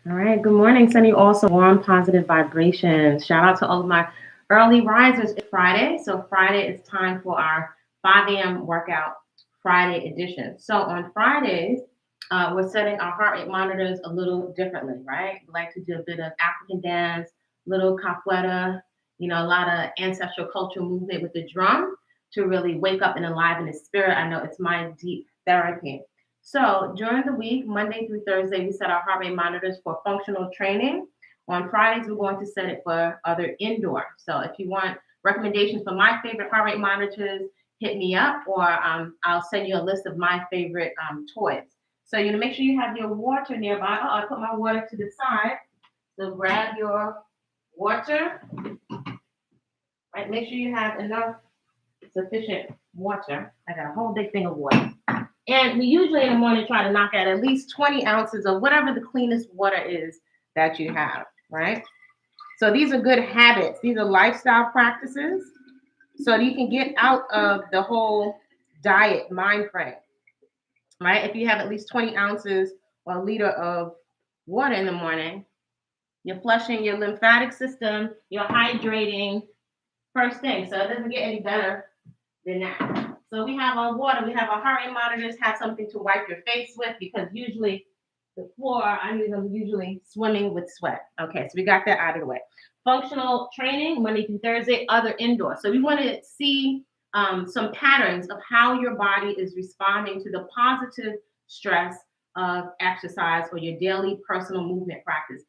All right. Good morning. Sending you also warm, positive vibrations. Shout out to all of my early risers. It's Friday. So, Friday is time for our 5 a.m. workout Friday edition. So, on Fridays, we're setting our heart rate monitors a little differently, right? We like to do a bit of African dance, little capoeira, a lot of ancestral cultural movement with the drum to really wake up and enliven the spirit. I know it's my deep therapy. So during the week, Monday through Thursday, we set our heart rate monitors for functional training. On Fridays, we're going to set it for other indoor. So if you want recommendations for my favorite heart rate monitors, hit me up, or I'll send you a list of my favorite toys. So make sure you have your water nearby. Oh, I put my water to the side. So grab your water. Right, make sure you have enough sufficient water. I got a whole big thing of water. And we usually in the morning try to knock out at least 20 ounces of whatever the cleanest water is that you have, right? So these are good habits. These are lifestyle practices. So you can get out of the whole diet mind frame, right? If you have at least 20 ounces or a liter of water in the morning, you're flushing your lymphatic system, you're hydrating first thing. So it doesn't get any better than that. So we have our water, we have our heart rate monitors, have something to wipe your face with because usually the floor, I'm usually swimming with sweat. Okay, so we got that out of the way. Functional training, Monday through Thursday, other indoor. So we want to see some patterns of how your body is responding to the positive stress of exercise or your daily personal movement practice.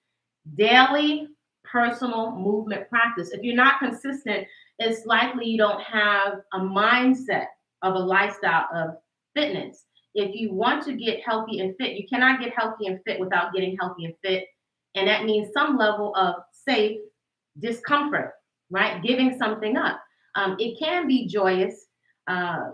Daily personal movement practice. If you're not consistent, it's likely you don't have a mindset of a lifestyle of fitness. If you want to get healthy and fit, you cannot get healthy and fit without getting healthy and fit. And that means some level of safe discomfort, right? Giving something up. It can be joyous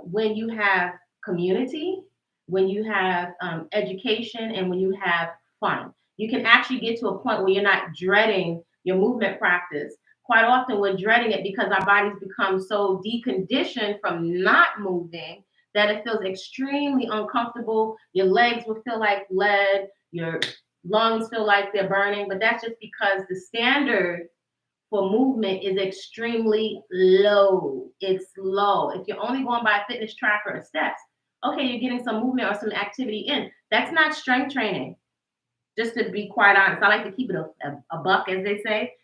when you have community, when you have education, and when you have fun. You can actually get to a point where you're not dreading your movement practice. Quite often, we're dreading it because our bodies become so deconditioned from not moving that it feels extremely uncomfortable. Your legs will feel like lead, your lungs feel like they're burning, but that's just because the standard for movement is extremely low. It's low. If you're only going by a fitness tracker or steps, okay, you're getting some movement or some activity in. That's not strength training. Just to be quite honest, I like to keep it a buck, as they say.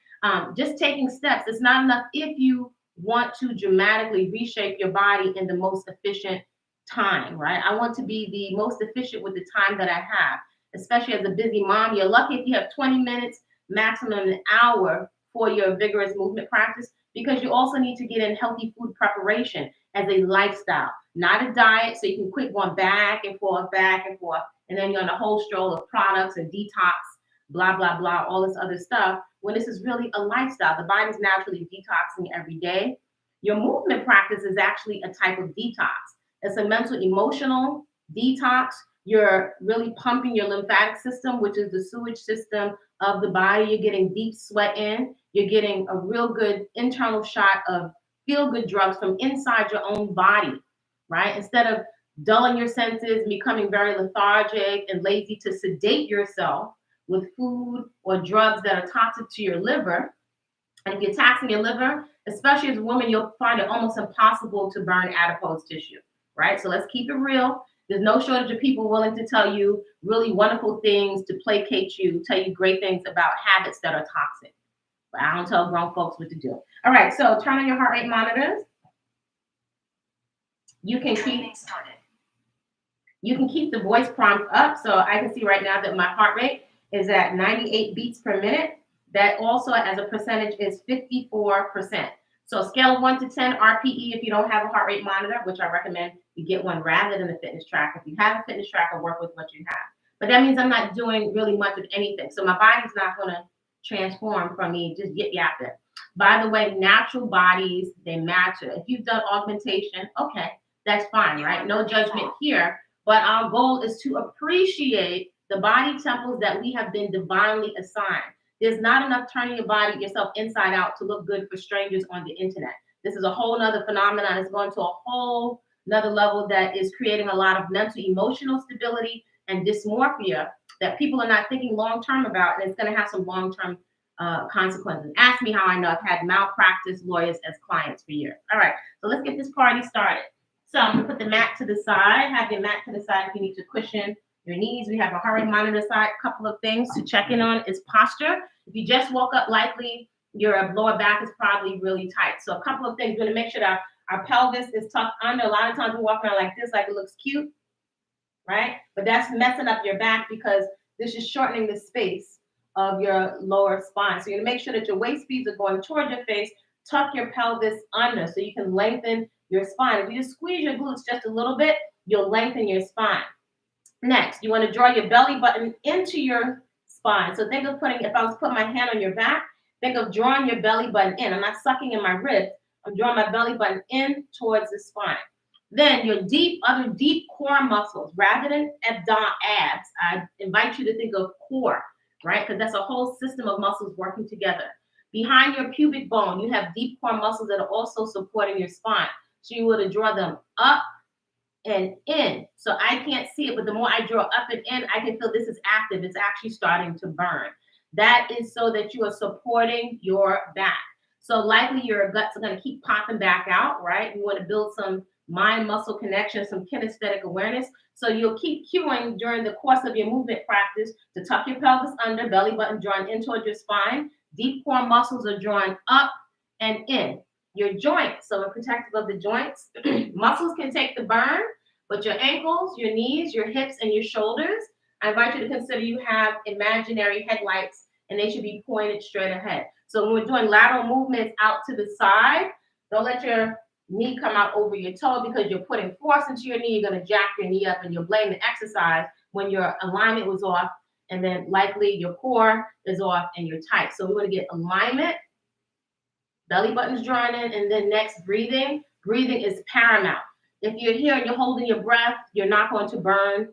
Just taking steps, it's not enough if you want to dramatically reshape your body in the most efficient time, right? I want to be the most efficient with the time that I have, especially as a busy mom. You're lucky if you have 20 minutes, maximum an hour for your vigorous movement practice, because you also need to get in healthy food preparation as a lifestyle, not a diet, so you can quit going back and forth, and then you're on a whole stroll of products and detox, blah, blah, blah, all this other stuff, when this is really a lifestyle. The body's naturally detoxing every day. Your movement practice is actually a type of detox. It's a mental, emotional detox. You're really pumping your lymphatic system, which is the sewage system of the body. You're getting deep sweat in. You're getting a real good internal shot of feel-good drugs from inside your own body, right? Instead of dulling your senses, becoming very lethargic and lazy to sedate yourself with food or drugs that are toxic to your liver. And if you're taxing your liver, especially as a woman, you'll find it almost impossible to burn adipose tissue, right? So let's keep it real. There's no shortage of people willing to tell you really wonderful things to placate you, tell you great things about habits that are toxic. But I don't tell grown folks what to do. All right, so turn on your heart rate monitors. You can keep the voice prompt up. So I can see right now that my heart rate is at 98 beats per minute. That also as a percentage is 54%. So scale of 1 to 10 RPE if you don't have a heart rate monitor, which I recommend you get one rather than a fitness tracker. If you have a fitness tracker, work with what you have. But that means I'm not doing really much of anything. So my body's not going to transform from me just yip yapping. By the way, natural bodies, they matter. If you've done augmentation, okay, that's fine, right? No judgment here. But our goal is to appreciate the body temples that we have been divinely assigned. There's not enough turning your body yourself inside out to look good for strangers on the internet. This is a whole nother phenomenon. It's going to a whole another level that is creating a lot of mental, emotional stability and dysmorphia that people are not thinking long-term about, and it's going to have some long-term consequences. Ask me how I know. I've had malpractice lawyers as clients for years. All right, so let's get this party started. So I'm going to put the mat to the side. Have your mat to the side if you need to cushion your knees. We have a heart rate monitor side. A couple of things to check in on is posture. If you just woke up, likely your lower back is probably really tight. So a couple of things. We're going to make sure that our pelvis is tucked under. A lot of times we walk around like this, like it looks cute, right? But that's messing up your back because this is shortening the space of your lower spine. So you're gonna make sure that your waist beads are going toward your face, tuck your pelvis under so you can lengthen your spine. If you just squeeze your glutes just a little bit, you'll lengthen your spine. Next, you wanna draw your belly button into your spine. So think of if I was putting my hand on your back, think of drawing your belly button in. I'm not sucking in my ribs, I'm drawing my belly button in towards the spine. Then your other deep core muscles, rather than abs, I invite you to think of core, right? Because that's a whole system of muscles working together. Behind your pubic bone, you have deep core muscles that are also supporting your spine. So you want to draw them up and in. So I can't see it, but the more I draw up and in, I can feel this is active. It's actually starting to burn. That is so that you are supporting your back. So likely your guts are going to keep popping back out, right? You want to build some mind-muscle connection, some kinesthetic awareness. So you'll keep cueing during the course of your movement practice to tuck your pelvis under, belly button drawn in towards your spine. Deep core muscles are drawn up and in. Your joints, so we're protective of the joints. Muscles can take the burn, but your ankles, your knees, your hips, and your shoulders, I invite you to consider you have imaginary headlights, and they should be pointed straight ahead. So when we're doing lateral movements out to the side, don't let your knee come out over your toe because you're putting force into your knee. You're going to jack your knee up and you'll blame the exercise when your alignment was off, and then likely your core is off and you're tight. So we want to get alignment, belly button's drawn in, and then next breathing. Breathing is paramount. If you're here and you're holding your breath, you're not going to burn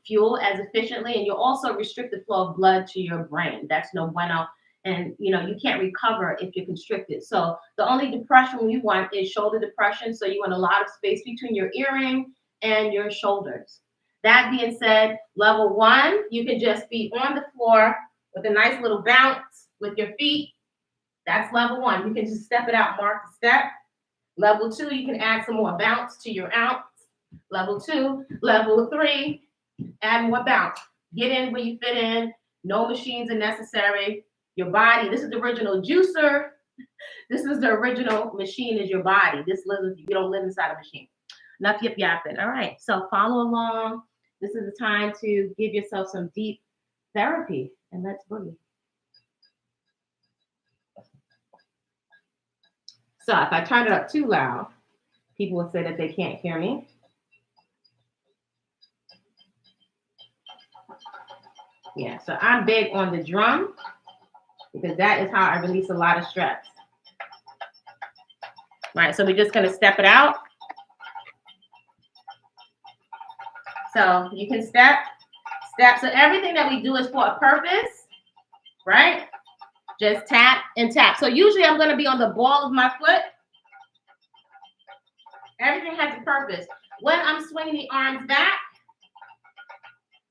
fuel as efficiently, and you'll also restrict the flow of blood to your brain. That's no bueno. And you can't recover if you're constricted. So the only depression we want is shoulder depression. So you want a lot of space between your earring and your shoulders. That being said, level 1, you can just be on the floor with a nice little bounce with your feet. That's level 1. You can just step it out, mark the step. Level 2, you can add some more bounce to your ounce. Level 2, level 3, add more bounce. Get in where you fit in. No machines are necessary. Your body, this is the original juicer. This is the original machine is your body. This lives, you don't live inside a machine. Enough yip yapping. All right, so follow along. This is the time to give yourself some deep therapy, and let's boogie. So if I turn it up too loud, people will say that they can't hear me. Yeah, so I'm big on the drum because that is how I release a lot of stress. Right, so we're just going to step it out. So you can step. So everything that we do is for a purpose, right? Just tap and tap. So usually I'm going to be on the ball of my foot. Everything has a purpose. When I'm swinging the arms back,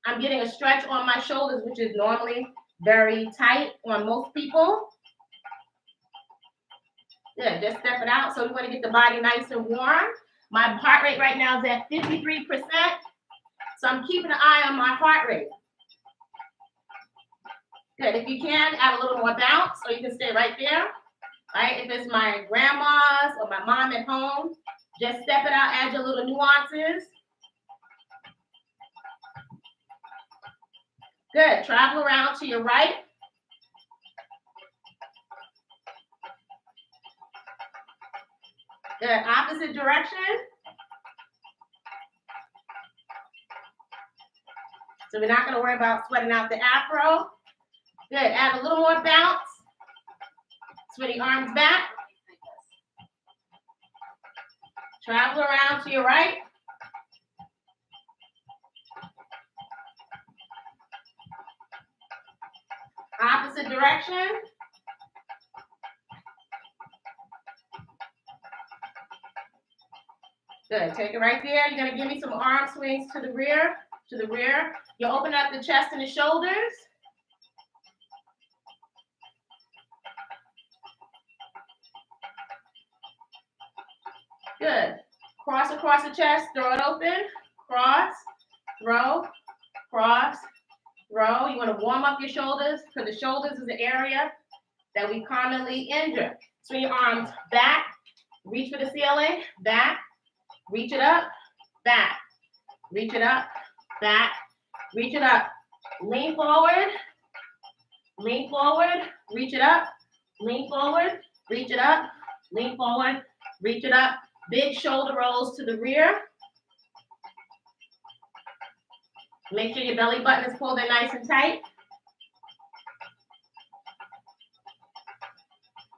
I'm getting a stretch on my shoulders, which is normally very tight on most people. Good, just step it out. So we want to get the body nice and warm. My heart rate right now is at 53%. So I'm keeping an eye on my heart rate. Good, if you can, add a little more bounce, or you can stay right there. Right, if it's my grandma's or my mom at home, just step it out, add your little nuances. Good, travel around to your right. Good, opposite direction. So we're not going to worry about sweating out the Afro. Good, add a little more bounce. Swing the arms back. Travel around to your right. Opposite direction. Good, take it right there. You're going to give me some arm swings to the rear. to the rear. You open up the chest and the shoulders. Good. Cross across the chest, throw it open. Cross, throw, cross, throw. You want to warm up your shoulders because the shoulders is the area that we commonly injure. Swing your arms back, reach for the ceiling, back, reach it up, back, reach it up, back, reach it up. Lean forward, reach it up, lean forward, reach it up, lean forward, reach it up. Big shoulder rolls to the rear. Make sure your belly button is pulled in nice and tight.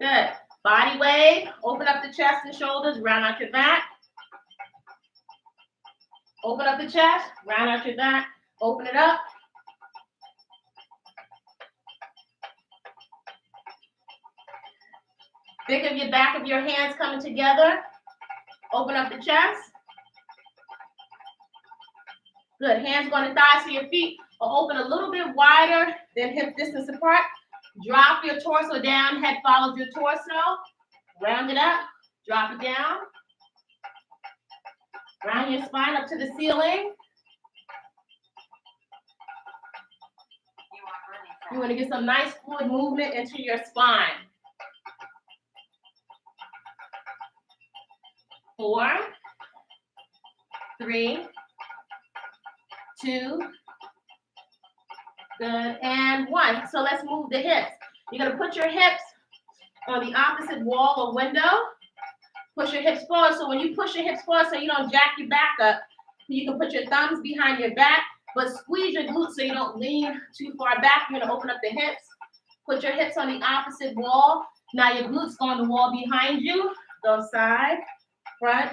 Good. Body wave. Open up the chest and shoulders. Round out your back. Open up the chest. Round out your back. Open it up. Think of your back of your hands coming together. Open up the chest. Good. Hands going to thighs so your feet are open a little bit wider than hip distance apart. Drop your torso down. Head follows your torso. Round it up. Drop it down. Round your spine up to the ceiling. You want to get some nice fluid movement into your spine. 4, 3, 2, good, and 1. So let's move the hips. You're going to put your hips on the opposite wall or window. Push your hips forward. So when you push your hips forward so you don't jack your back up, you can put your thumbs behind your back, but squeeze your glutes so you don't lean too far back. You're going to open up the hips. Put your hips on the opposite wall. Now your glutes go on the wall behind you. Go side, front,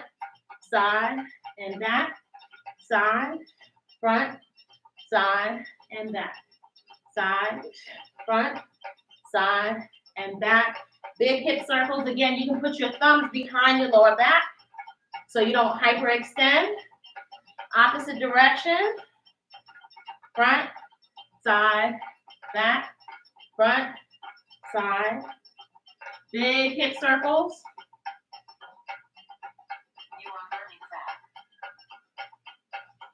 side, and back, side, front, side, and back, side, front, side, and back. Big hip circles. Again, you can put your thumbs behind your lower back so you don't hyperextend. Opposite direction, front, side, back, front, side. Big hip circles.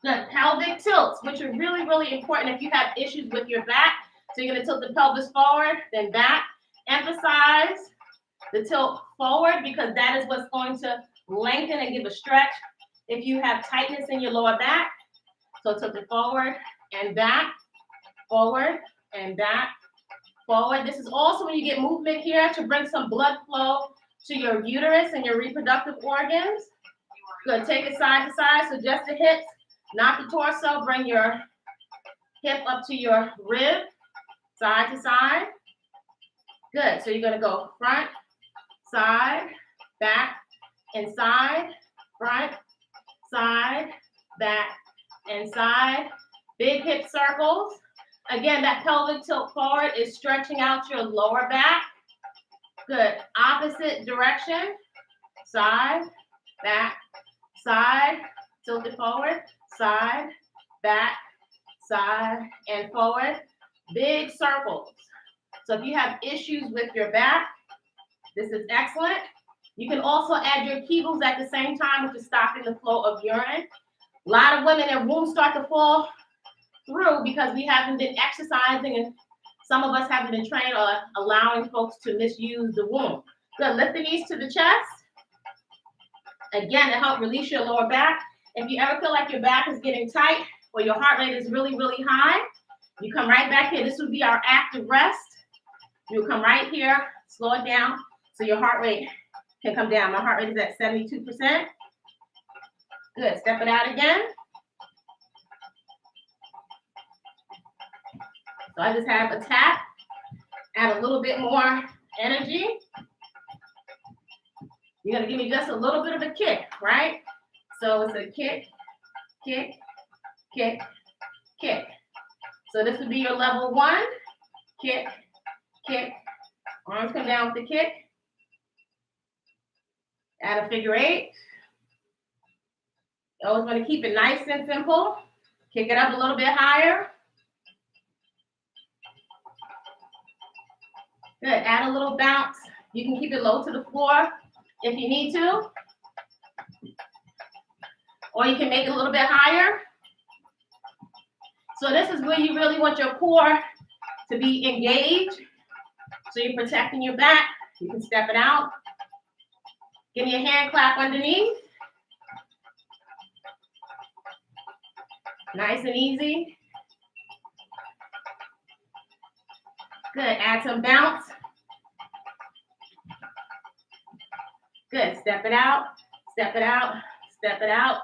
Good. Pelvic tilts, which are really, really important if you have issues with your back. So you're going to tilt the pelvis forward, then back. Emphasize the tilt forward because that is what's going to lengthen and give a stretch if you have tightness in your lower back. So tilt it forward and back, forward and back, forward. This is also when you get movement here to bring some blood flow to your uterus and your reproductive organs. Good. Take it side to side. So just the hips. Not the torso, bring your hip up to your rib, side to side. Good, so you're gonna go front, side, back, and side, front, side, back, and side. Big hip circles. Again, that pelvic tilt forward is stretching out your lower back. Good, opposite direction, side, back, side, tilt it forward. Side, back, side, and forward. Big circles. So if you have issues with your back, this is excellent. You can also add your Kegels at the same time, which is stopping the flow of urine. A lot of women, their wombs start to fall through because we haven't been exercising and some of us haven't been trained or allowing folks to misuse the womb. Good, lift the knees to the chest. Again, to help release your lower back. If you ever feel like your back is getting tight or your heart rate is really, really high, you come right back here. This would be our active rest. You'll come right here, slow it down so your heart rate can come down. My heart rate is at 72%. Good, step it out again. So I just have a tap, add a little bit more energy. You're gonna give me just a little bit of a kick, right? So it's a kick, kick, kick, kick. So this would be your level 1. Kick, kick. Arms come down with the kick. Add a figure 8. You always want to keep it nice and simple. Kick it up a little bit higher. Good. Add a little bounce. You can keep it low to the floor if you need to. Or you can make it a little bit higher. So this is where you really want your core to be engaged. So you're protecting your back. You can step it out. Give me a hand clap underneath. Nice and easy. Good. Add some bounce. Good. Step it out. Step it out. Step it out.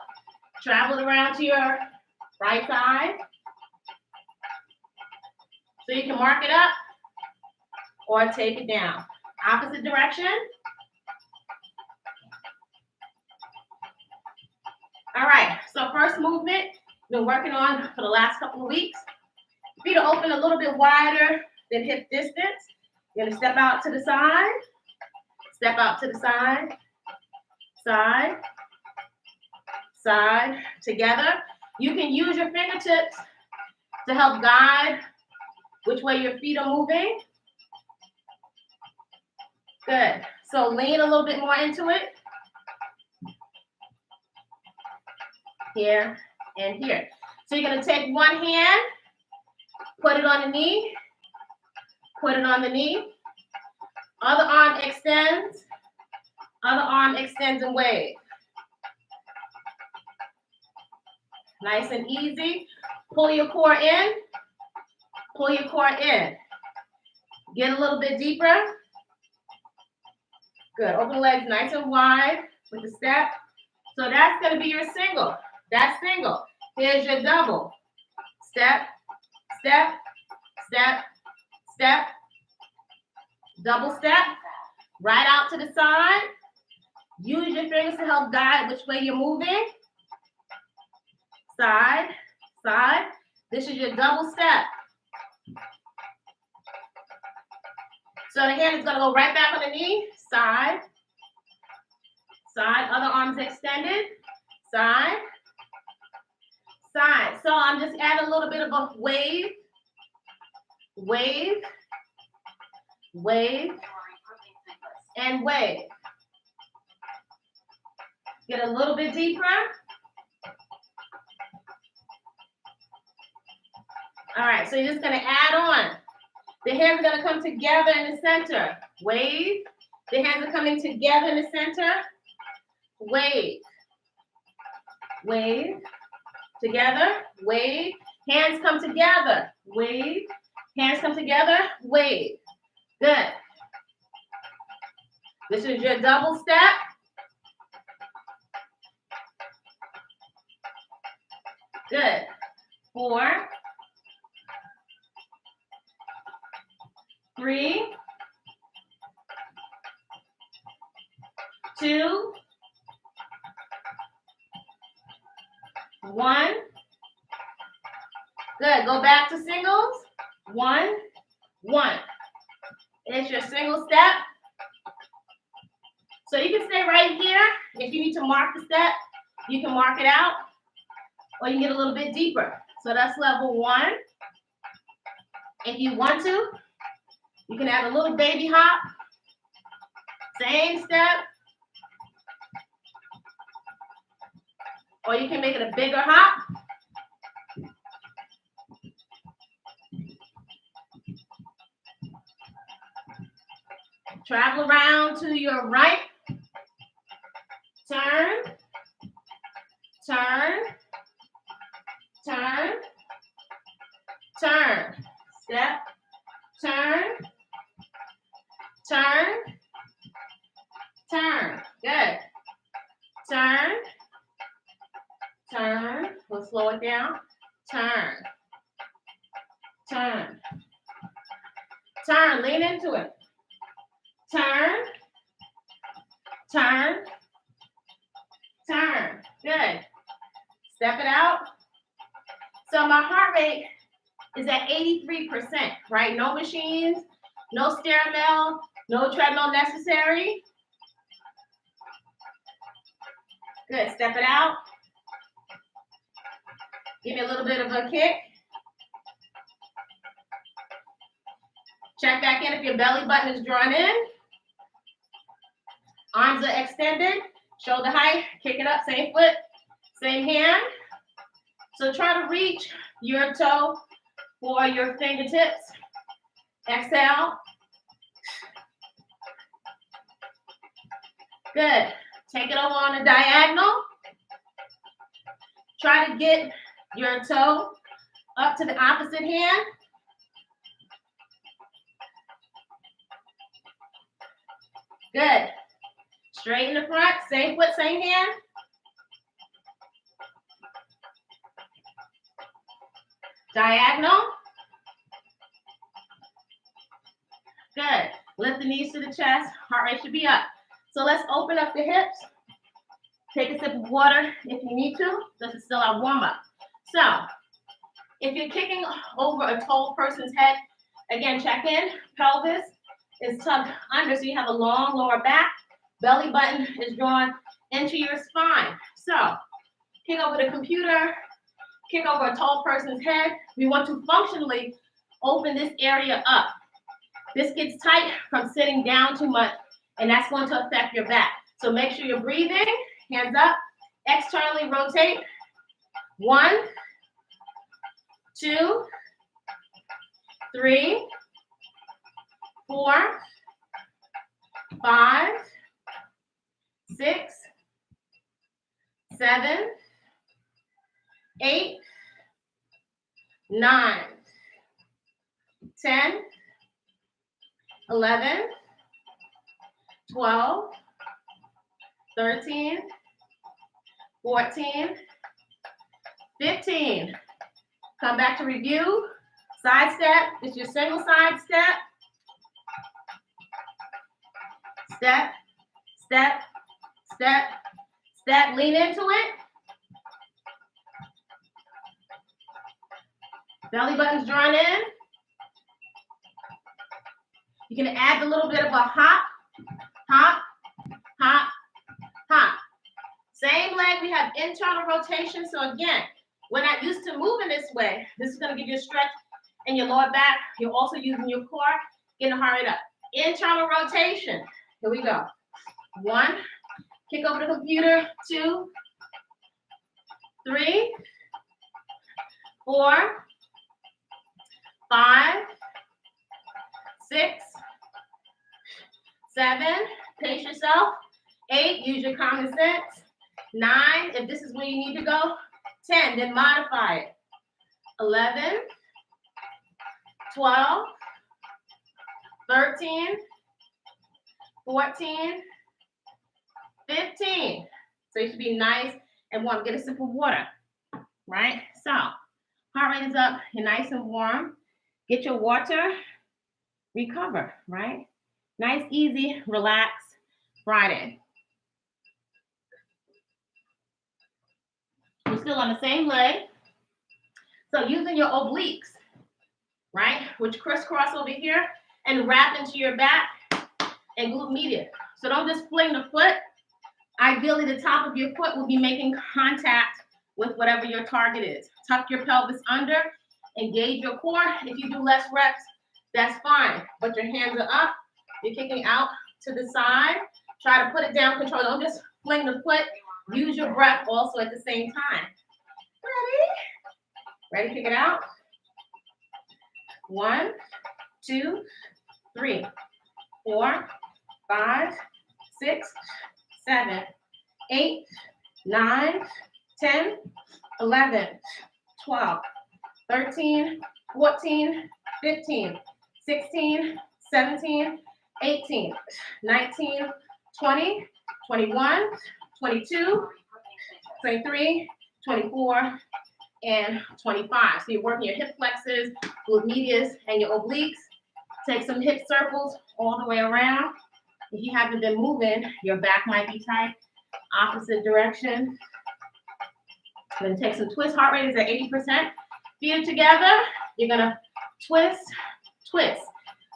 Travel it around to your right side. So you can mark it up or take it down. Opposite direction. All right, so first movement, been working on for the last couple of weeks. Feet are open a little bit wider than hip distance. You're gonna step out to the side, step out to the side, side, side, together. You can use your fingertips to help guide which way your feet are moving. Good. So lean a little bit more into it. Here and here. So you're going to take one hand, put it on the knee, put it on the knee. Other arm extends, and wave. Nice and easy. Pull your core in, pull your core in. Get a little bit deeper. Good. Open the legs nice and wide with the step. So that's going to be your single. That's single. Here's your double. Step, step, step, step. Double step. Right out to the side. Use your fingers to help guide which way you're moving. Side, side. This is your double step. So the hand is going to go right back on the knee. Side, side. Other arms extended. Side, side. So I'm just adding a little bit of a wave, wave, wave, and wave. Get a little bit deeper. All right, so you're just going to add on. The hands are going to come together in the center. Wave. The hands are coming together in the center. Wave. Wave. Together. Wave. Hands come together. Wave. Hands come together. Wave. Good. This is your double step. Good. 4, 3, 2, 1. Good. Go back to singles. 1, 1. It's your single step. So you can stay right here. If you need to mark the step, you can mark it out, or you can get a little bit deeper. So that's level 1. If you want to, you can add a little baby hop. Same step. Or you can make it a bigger hop. Travel around to your right. Turn. Turn. Turn. Turn. Step. Turn. Turn. Turn. Good. Turn. Turn. We'll slow it down. Turn. Turn. Turn. Lean into it. Turn. Turn. Turn. Good. Step it out. So my heart rate is at 83%, right? No machines, no stairmill, no treadmill necessary. Good. Step it out. Give me a little bit of a kick. Check back in if your belly button is drawn in. Arms are extended. Shoulder height. Kick it up. Same foot. Same hand. So try to reach your toe for your fingertips. Exhale. Good. Take it over on a diagonal. Try to get your toe up to the opposite hand. Good. Straight in the front. Same foot, same hand. Diagonal. Good. Lift the knees to the chest. Heart rate should be up. So let's open up the hips. Take a sip of water if you need to. This is still our warm-up. So if you're kicking over a tall person's head, again, check in. Pelvis is tucked under, so you have a long lower back. Belly button is drawn into your spine. So kick over the computer, kick over a tall person's head. We want to functionally open this area up. This gets tight from sitting down too much, and that's going to affect your back. So make sure you're breathing. Hands up. Externally rotate. 1, 2, 3, 4, 5, 6, 7, 8, 9, 10, 11, 12, 13, 14, 15. Come back to review. Side step. It's your single side step. Step, step, step, step. Lean into it. Belly button's drawn in. You can add a little bit of a hop, hop, hop, hop. Same leg, we have internal rotation. So again, we're not used to moving this way. This is going to give you a stretch in your lower back. You're also using your core. Getting the heart rate up. Internal rotation. Here we go. 1, kick over the computer. 2, 3, 4, 5, 6, 7. Pace yourself. 8, use your common sense. 9, if this is where you need to go. 10, then modify it. 11, 12, 13, 14, 15. So you should be nice and warm. Get a sip of water, right? So heart rate is up. You're nice and warm. Get your water. Recover, right? Nice, easy, relax Friday. We're still on the same leg. So using your obliques, right, which crisscross over here and wrap into your back and glute medius. So don't just fling the foot. Ideally, the top of your foot will be making contact with whatever your target is. Tuck your pelvis under, engage your core. If you do less reps, that's fine, but your hands are up. You're kicking out to the side. Try to put it down, control. Don't just fling the foot. Use your breath also at the same time. Ready? Ready, kick it out. 1, 2, 3, 4, 5, 6, 7, 8, 9, 10, 11, 12, 13, 14, 15, 16, 17, 18, 19, 20, 21, 22, 23, 24, and 25. So you're working your hip flexors, glute medius, and your obliques. Take some hip circles all the way around. If you haven't been moving, your back might be tight. Opposite direction. Then take some twist. Heart rate is at 80%. Feet are together. You're gonna twist, twist.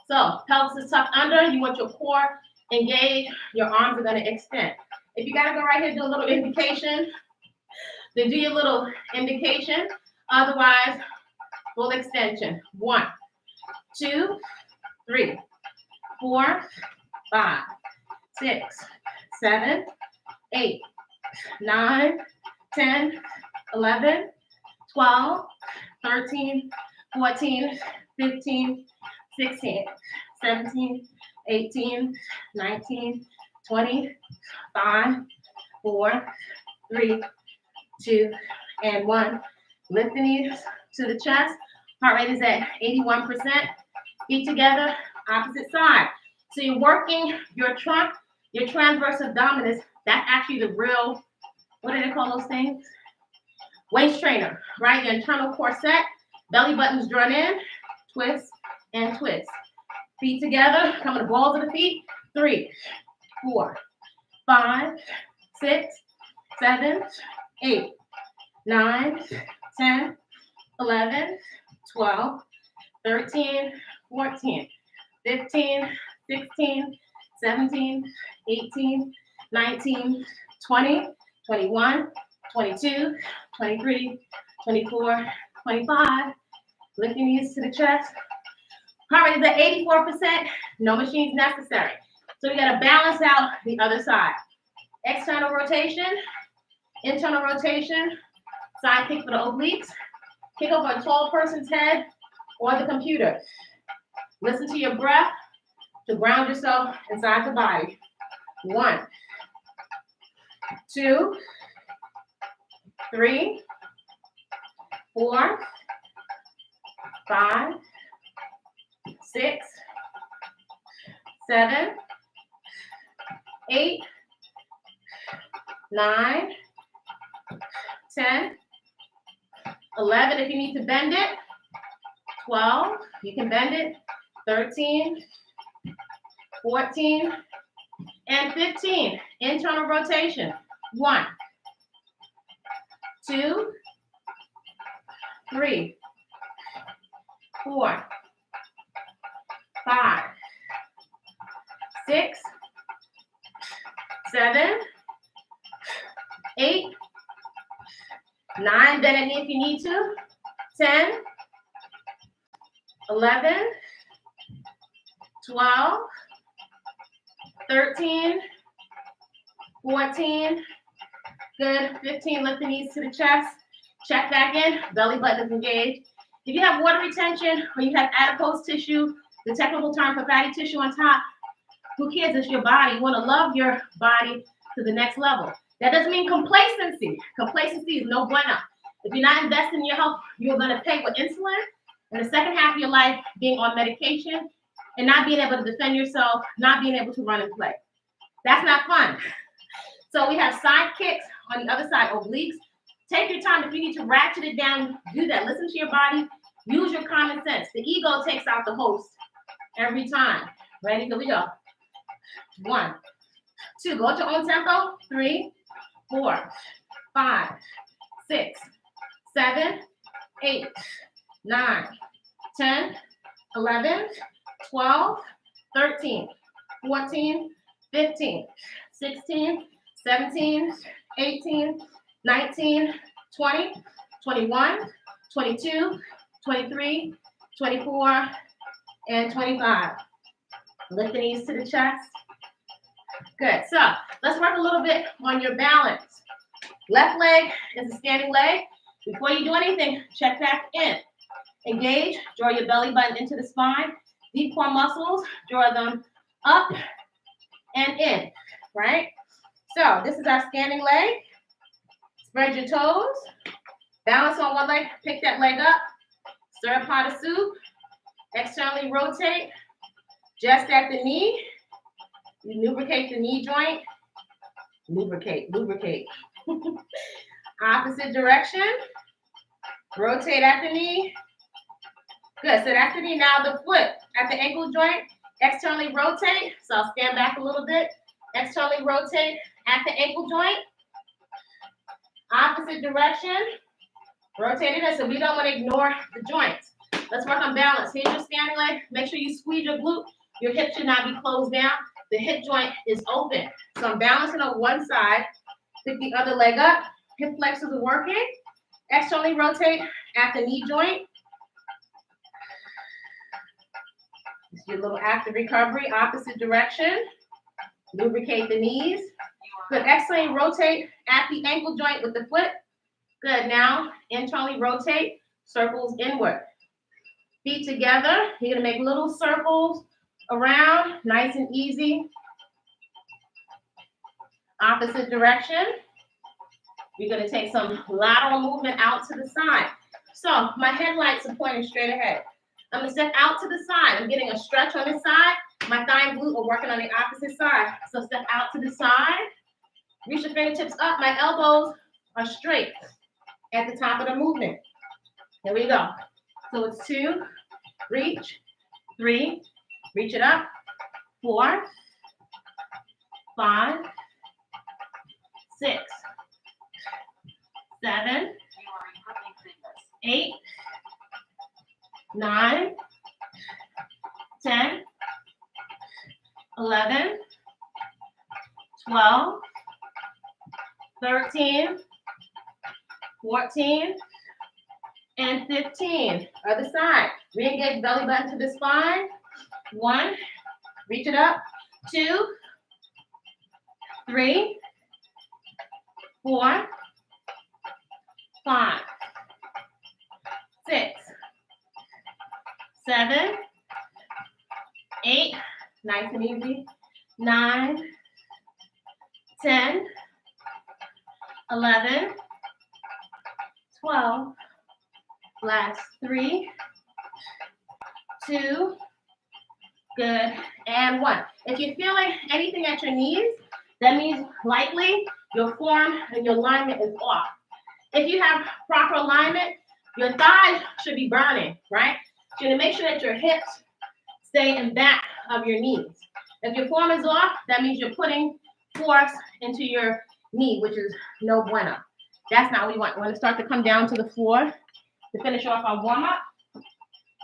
So pelvis is tucked under. You want your core engaged. Your arms are gonna extend. If you gotta go right here, do a little indication. Then do your little indication. Otherwise, full extension. 1, 2, 3, 4, 5, 6, 7, 8, 9, 10, 11, 12, 13, 14, 15, 16, 17, 18, 19, 20, 5, 4, 3, 2, and 1. Lift the knees to the chest. Heart rate is at 81%. Feet together, opposite side. So you're working your trunk, your transverse abdominis. That's actually the real, what do they call those things? Waist trainer, right? Your internal corset. Belly buttons drawn in, twist and twist. Feet together, come to the balls of the feet. 3, 4, 5, 6, 7, 8, 9, 10, 11, 12, 13, 14, 15, 16, 17, 18, 19, 20, 21, 22, 23, 24, 25. Lift your knees to the chest. Heart rate is at 84%. No machines necessary. So we got to balance out the other side. External rotation, internal rotation, side kick for the obliques. Kick over a tall person's head or the computer. Listen to your breath to ground yourself inside the body. 1, 2, 3, 4, 5, 6, 7, 8, 9, 10, 11 if you need to bend it, 12, you can bend it, 13, 14, and 15. Internal rotation. 1, 2, 3, 4, 5, 6, 7, 8, 9, bend a knee if you need to, 10, 11, 12, 13, 14, good, 15, lift the knees to the chest, check back in, belly button is engaged. If you have water retention or you have adipose tissue, the technical term for fatty tissue on top, who cares? It's your body. You want to love your body to the next level. That doesn't mean complacency. Complacency is no bueno. If you're not investing in your health, you're going to pay with insulin in the second half of your life being on medication and not being able to defend yourself, not being able to run and play. That's not fun. So we have side kicks on the other side, obliques. Take your time. If you need to ratchet it down, do that. Listen to your body. Use your common sense. The ego takes out the host every time. Ready? Here we go. 1, 2. Go at your own tempo. 3, 4, 5, 6, 7, 8, 9, 10, 11, 12, 13, 14, 15, 16, 17, 18, 19, 20, 21, 22, 23, 24, and 25. Lift the knees to the chest. Good. So let's work a little bit on your balance. Left leg is a standing leg. Before you do anything, check back in. Engage. Draw your belly button into the spine. Deep core muscles. Draw them up and in. Right? So this is our standing leg. Spread your toes. Balance on one leg. Pick that leg up. Stir a pot of soup. Externally rotate. Just at the knee. You lubricate the knee joint. Lubricate. Opposite direction. Rotate at the knee. Good. So that's the knee. Now the foot at the ankle joint. Externally rotate. So I'll stand back a little bit. Externally rotate at the ankle joint. Opposite direction. Rotate it in. So we don't want to ignore the joints. Let's work on balance. Here's your standing leg. Make sure you squeeze your glute. Your hip should not be closed down. The hip joint is open. So I'm balancing on one side. Pick the other leg up. Hip flexors are working. Externally rotate at the knee joint. Just your little active recovery, opposite direction. Lubricate the knees. Good. Externally rotate at the ankle joint with the foot. Good. Now, internally rotate, circles inward. Feet together. You're going to make little circles around, nice and easy. Opposite direction. You're going to take some lateral movement out to the side. So my headlights are pointing straight ahead. I'm going to step out to the side. I'm getting a stretch on this side. My thigh and glute are working on the opposite side. So step out to the side. Reach your fingertips up. My elbows are straight at the top of the movement. Here we go. So it's 2, reach, 3, reach it up, 4, 5, 6, 7, 8, 9, 10, 11, 12, 13, 14, and 15. Other side. Re-engage belly button to the spine. 1, reach it up. 2, 3, 4, 5, 6, 7, 8, nice and easy. 9, 10, 11, 12, last 3, 2, good, and 1. If you're feeling anything at your knees, that means likely your form and your alignment is off. If you have proper alignment, your thighs should be burning, right? So you're gonna make sure that your hips stay in back of your knees. If your form is off, that means you're putting force into your knee, which is no bueno. That's not what we want. We want to start to come down to the floor to finish off our warm-up.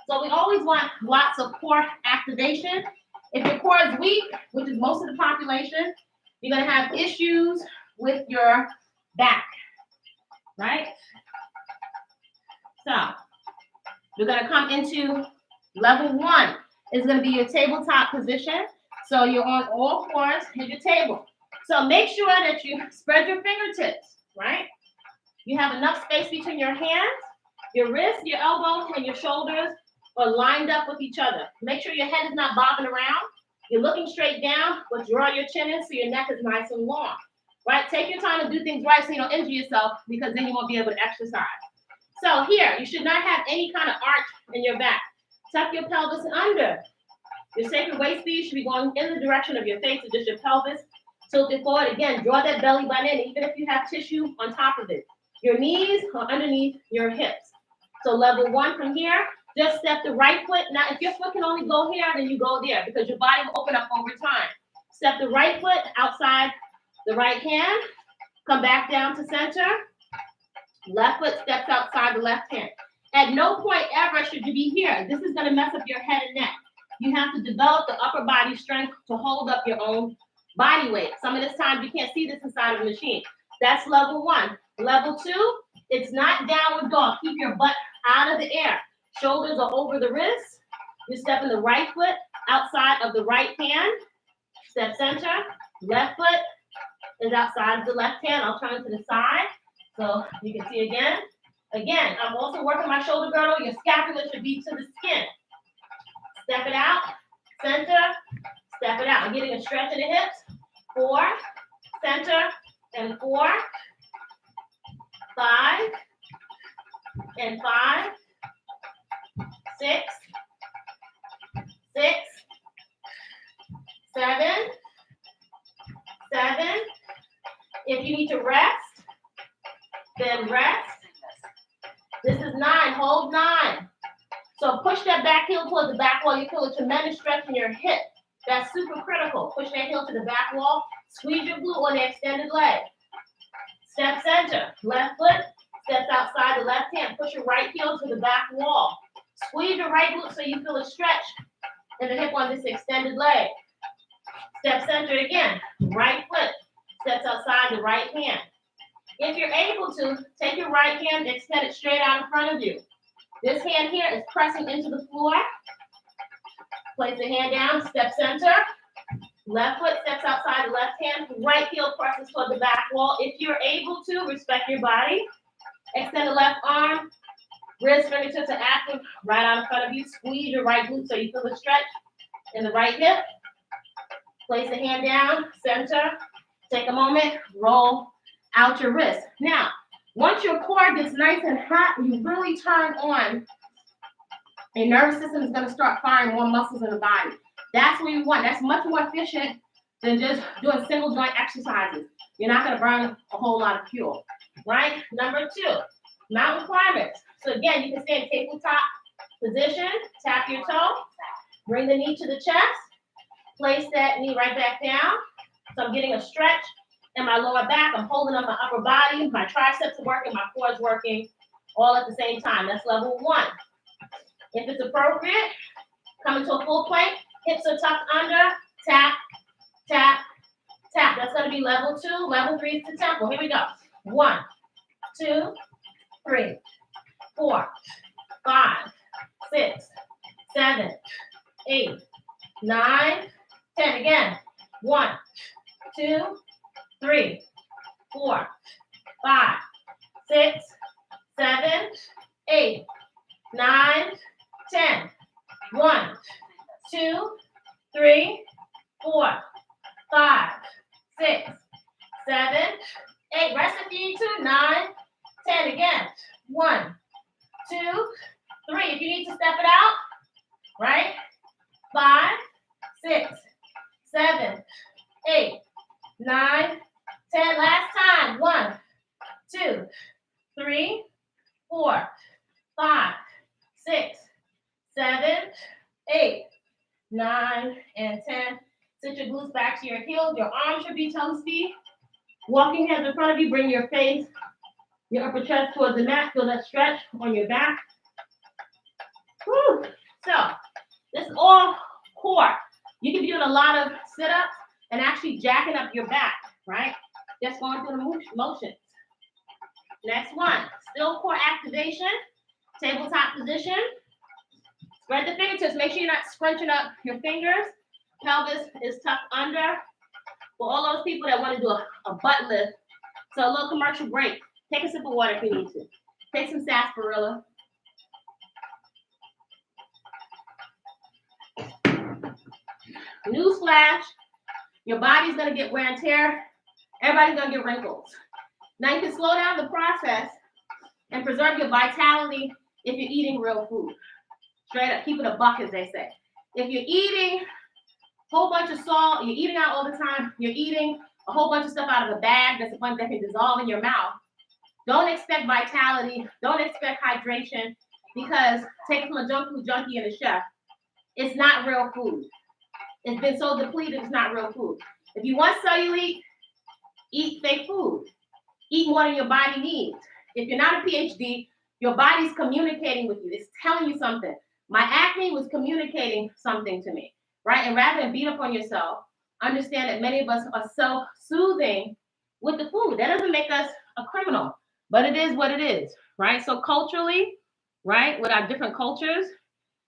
So we always want lots of core activation. If your core is weak, which is most of the population, you're going to have issues with your back, right? So you're going to come into level 1. It's going to be your tabletop position. So you're on all fours at your table. So make sure that you spread your fingertips, right? You have enough space between your hands, your wrists, your elbows, and your shoulders are lined up with each other. Make sure your head is not bobbing around. You're looking straight down, but draw your chin in so your neck is nice and long, right? Take your time to do things right so you don't injure yourself, because then you won't be able to exercise. So here, you should not have any kind of arch in your back. Tuck your pelvis under. Your sacred waist speed should be going in the direction of your face, so just your pelvis tilted forward. Again, draw that belly button in, even if you have tissue on top of it. Your knees are underneath your hips. So level 1 from here, just step the right foot. Now, if your foot can only go here, then you go there, because your body will open up over time. Step the right foot outside the right hand. Come back down to center. Left foot steps outside the left hand. At no point ever should you be here. This is going to mess up your head and neck. You have to develop the upper body strength to hold up your own body weight. Some of this time you can't see this inside of the machine. That's level 1. Level 2, it's not downward dog. Keep your butt out of the air. Shoulders are over the wrists. You're stepping the right foot outside of the right hand. Step center. Left foot is outside of the left hand. I'll turn to the side so you can see again. Again, I'm also working my shoulder girdle. Your scapula should be to the skin. Step it out. Center. Step it out. I'm getting a stretch in the hips. 4, center, and 4, 5, and 5, 6, 6, 7, 7. If you need to rest, then rest. This is 9. Hold 9. So push that back heel towards the back wall. You feel a tremendous stretch in your hip. That's super critical. Push that heel to the back wall. Squeeze your glute on the extended leg. Step center. Left foot steps outside the left hand. Push your right heel to the back wall. Squeeze your right glute so you feel a stretch in the hip on this extended leg. Step center again. Right foot steps outside the right hand. If you're able to, take your right hand, extend it straight out in front of you. This hand here is pressing into the floor. Place the hand down, step center. Left foot steps outside the left hand. Right heel presses toward the back wall. If you're able to, respect your body. Extend the left arm. Wrist fingertips are active right out in front of you. Squeeze your right glute so you feel the stretch in the right hip. Place the hand down, center. Take a moment, roll out your wrist. Now, once your core gets nice and hot, you really turn on, your nervous system is going to start firing more muscles in the body. That's what you want. That's much more efficient than just doing single joint exercises. You're not going to burn a whole lot of fuel, right? Number 2, mountain climbers. So again, you can stay in tabletop position, tap your toe, bring the knee to the chest, place that knee right back down. So I'm getting a stretch in my lower back. I'm holding up my upper body. My triceps are working, my core is working all at the same time. That's level 1. If it's appropriate, come into a full plank. Hips are tucked under. Tap, tap, tap. That's going to be level 2. Level 3 is the tempo. Here we go. 1, 2, 3, 4, 5, 6, 7, 8, 9, 10. Again. 1, 2, 3, 4, 5, 6, 7, 8, 9, 10. 1, 2, 3, 4, 5, 6, 7, 8. Rest if you need to. 9, 10. Again. 1, 2, 3. If you need to step it out, right? 5, 6, 7, 8, 9, 10. Last time. 1, 2, 3, 4, 5, 6, 7, 8, 9, and 10. Sit your glutes back to your heels. Your arms should be toasty. Walking hands in front of you. Bring your face, your upper chest towards the mat. Feel that stretch on your back. Whew. So this is all core. You can be doing a lot of sit-ups and actually jacking up your back, right? Just going through the motions. Next one, still core activation. Tabletop position. Spread the fingertips. Make sure you're not scrunching up your fingers. Pelvis is tucked under. For all those people that want to do a butt lift, so a little commercial break. Take a sip of water if you need to. Take some sarsaparilla. Newsflash, your body's going to get wear and tear. Everybody's going to get wrinkles. Now you can slow down the process and preserve your vitality if you're eating real food. Straight up, keep it a buck, as they say. If you're eating a whole bunch of salt, you're eating out all the time, you're eating a whole bunch of stuff out of a bag that's a bunch that can dissolve in your mouth, don't expect vitality, don't expect hydration, because take it from a junk food junkie and a chef, it's not real food. It's been so depleted, it's not real food. If you want cellulite, eat fake food. Eat more than your body needs. If you're not a PhD, your body's communicating with you. It's telling you something. My acne was communicating something to me, right? And rather than beat up on yourself, understand that many of us are self-soothing with the food. That doesn't make us a criminal, but it is what it is, right? So culturally, right, with our different cultures,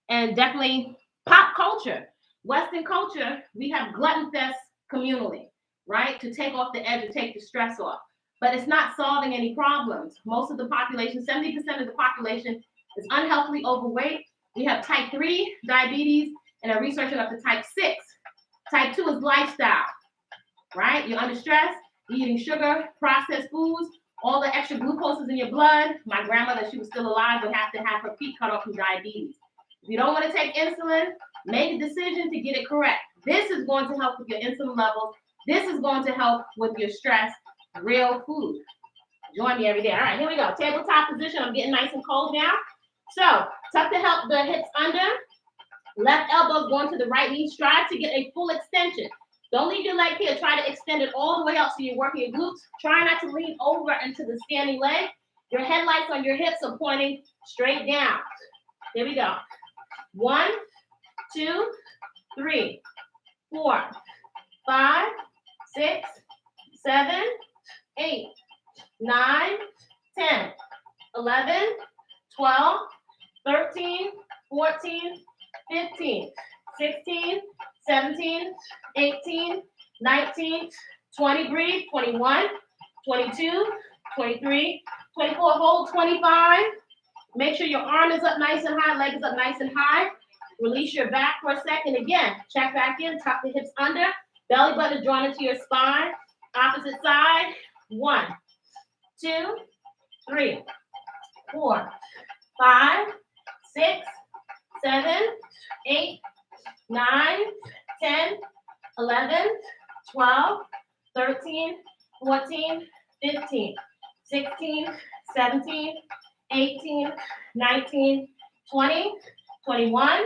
and definitely pop culture, Western culture, we have glutton fest communally, right? To take off the edge, to take the stress off. But it's not solving any problems. Most of the population, 70% of the population is unhealthily overweight. We have type 3 diabetes and are researching up to type 6. Type 2 is lifestyle, right? You're under stress, you're eating sugar, processed foods, all the extra glucose is in your blood. My grandmother, she was still alive, would have to have her feet cut off from diabetes. If you don't want to take insulin, make a decision to get it correct. This is going to help with your insulin levels. This is going to help with your stress. Real food. Join me every day. All right, here we go. Tabletop position. I'm getting nice and cold now. So tuck the hips under. Left elbow going to the right knee. Strive to get a full extension. Don't leave your leg here. Try to extend it all the way up so you're working your glutes. Try not to lean over into the standing leg. Your headlights on your hips are pointing straight down. Here we go. 1, 2, 3, 4, 5, 6, 7, 8, 9, 10, 11, 12, 13, 14, 15, 16, 17, 18, 19, 20, breathe, 21, 22, 23, 24, hold 25. Make sure your arm is up nice and high, leg is up nice and high. Release your back for a second. Again, check back in, tuck the hips under, belly button drawn into your spine. Opposite side, 1, 2, 3, 4, 5, 6, 7, 8, 9, 10, 11, 12, 13, 14, 15, 16, 17, 18, 19, 20, 21,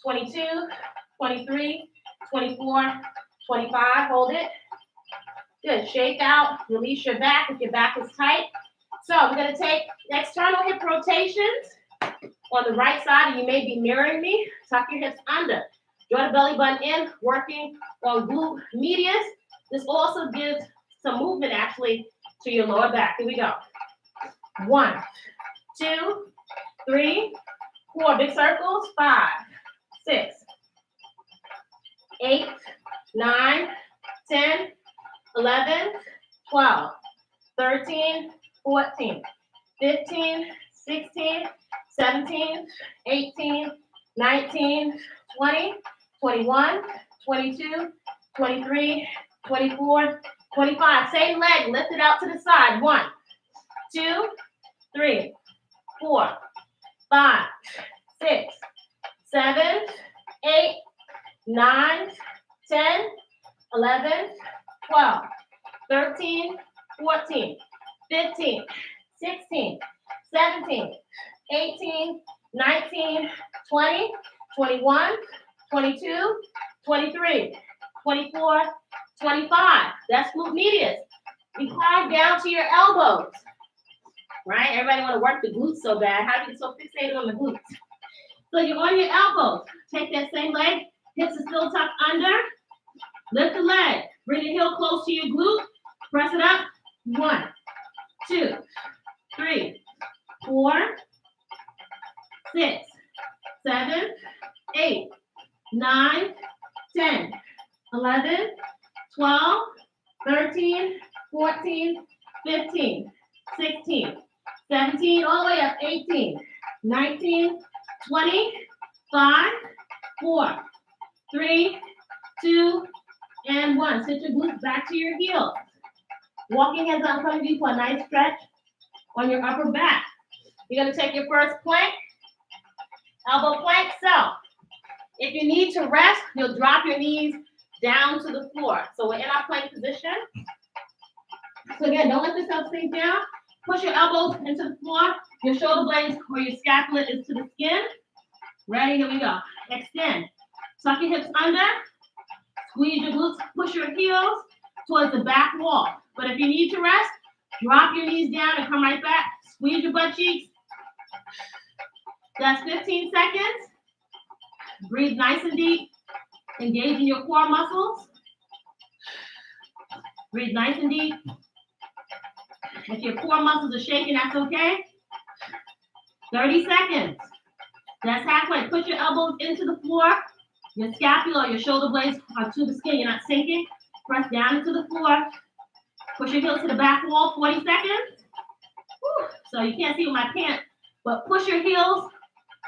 22, 23, 24, 25. Hold it. Good. Shake out. Release your back if your back is tight. So we're going to take external hip rotations on the right side, and you may be mirroring me. Tuck your hips under. Draw the belly button in, working on glute medius. This also gives some movement, actually, to your lower back. Here we go. 1, 2, 3, 4. Big circles. 5, 6, 8, 9, 10, 11, 12, 13, 14, 15, 16, 17, 18, 19, 20, 21, 22, 23, 24, 25. Same leg, lift it out to the side. 1, 2, 3, 4, 5, 6, 7, 8, 9, 10, 11, 12, 13, 14, 15, 16, 17, 18, 19, 20, 21, 22, 23, 24, 25. That's glute medius. We climb down to your elbows. Right? Everybody want to work the glutes so bad. How do you get so fixated on the glutes? So you're on your elbows. Take that same leg. Hips are still tucked under. Lift the leg. Bring the heel close to your glute. Press it up. 1, 2, 3, 4, 6, 7, 8, 9, 10, 11, 12, 13, 14, 15, 16, 17, all the way up, 18, 19, 20, 5, 4, 3, 2, and 1. Sit your glutes back to your heels. Walking hands out in front of you for a nice stretch on your upper back. You're going to take your first plank, elbow plank. So if you need to rest, you'll drop your knees down to the floor. So we're in our plank position. So again, don't let yourself sink down. Push your elbows into the floor. Your shoulder blades or your scapula is to the skin. Ready? Here we go. Extend. Tuck your hips under. Squeeze your glutes. Push your heels towards the back wall. But if you need to rest, drop your knees down and come right back. Squeeze your butt cheeks. That's 15 seconds. Breathe nice and deep. Engage in your core muscles. Breathe nice and deep. If your core muscles are shaking, that's okay. 30 seconds. That's halfway. Put your elbows into the floor. Your scapula or your shoulder blades are to the skin. You're not sinking. Press down into the floor. Push your heels to the back wall. 40 seconds. Whew. So you can't see with my pants, but push your heels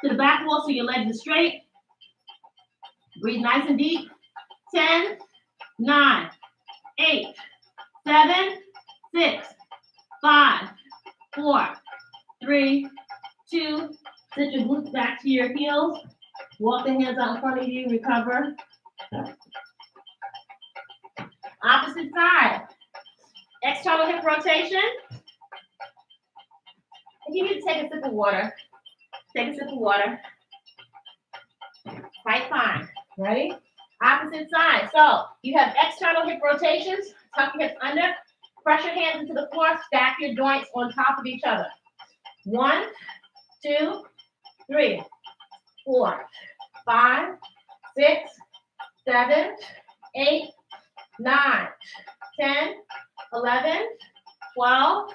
to the back wall so your legs are straight. Breathe nice and deep. 10, 9, 8, 7, 6, 5, 4, 3, 2. Sit your glutes back to your heels. Walk the hands out in front of you. Recover. Opposite side. External hip rotation. If you need to take a sip of water, take a sip of water. Quite fine. Ready? Opposite side. So you have external hip rotations. Tuck your hips under. Press your hands into the floor. Stack your joints on top of each other. 1, 2, 3, 4, 5, 6, 7, 8, 9, 10, 11, 12,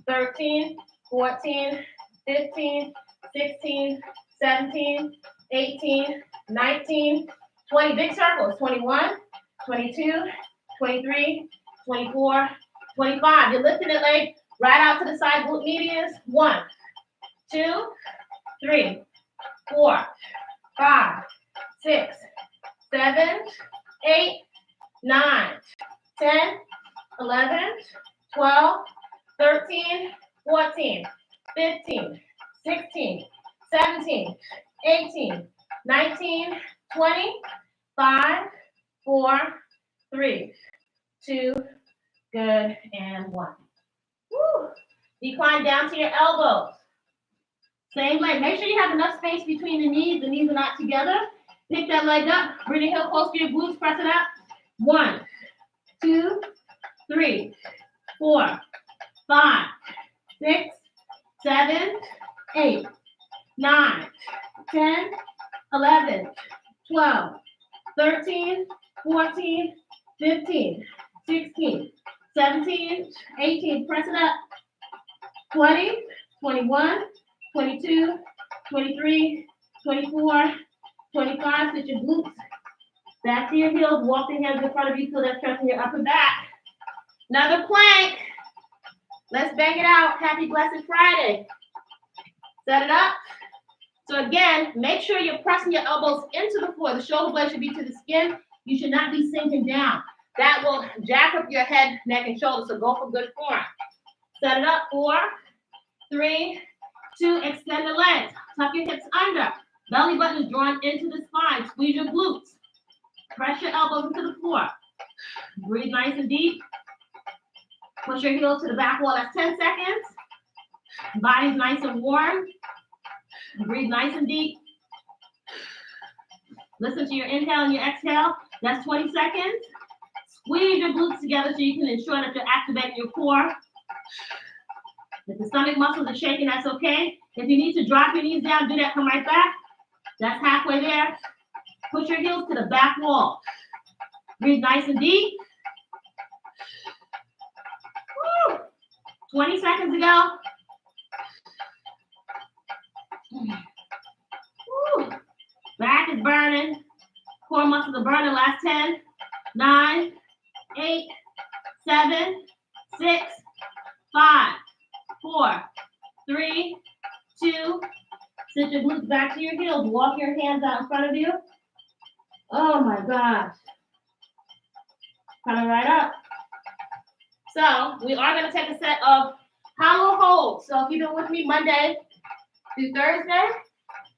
13, 14, 15, 16, 17, 18, 19, 20. Big circles. 21, 22, 23, 24, 25. You're lifting it leg right out to the side, glute medians. 1, 2, 3, 4, 5, 6, 7, 8, 9, 10, 11, 12, 13, 14, 15, 16, 17, 18, 19, 20, 5, 4, 3, 2, good, and 1. Woo. Decline down to your elbows. Same leg. Make sure you have enough space between the knees. The knees are not together. Pick that leg up. Bring the heel close to your glutes. Press it up. 1, 2, 3, 4, 5, 6, 7, 8, 9, 10, 11, 12, 13, 14, 15, 16, 17, 18. Press it up. 20, 21, 22, 23, 24, 25. Sit your glutes back to your heels. Walk the hands in front of you so that's stretching your upper back. Another plank. Let's bang it out. Happy Blessed Friday. Set it up. So again, make sure you're pressing your elbows into the floor. The shoulder blade should be to the skin. You should not be sinking down. That will jack up your head, neck, and shoulders. So go for good form. Set it up. 4, 3, 2. Extend the legs. Tuck your hips under. Belly button is drawn into the spine. Squeeze your glutes. Press your elbows into the floor. Breathe nice and deep. Push your heels to the back wall. That's 10 seconds. Body's nice and warm. Breathe nice and deep. Listen to your inhale and your exhale. That's 20 seconds. Squeeze your glutes together so you can ensure that you're activating your core. If the stomach muscles are shaking, that's okay. If you need to drop your knees down, do that. Come right back. That's halfway there. Push your heels to the back wall. Breathe nice and deep. Woo. 20 seconds to go. Woo. Back is burning. Core muscles are burning. Last 10, 9, 8, 7, 6, 5, 4, 3, 2. Sit your glutes back to your heels. Walk your hands out in front of you. Oh my gosh. Coming right up. So we are going to take a set of hollow holds. So if you've been with me Monday through Thursday,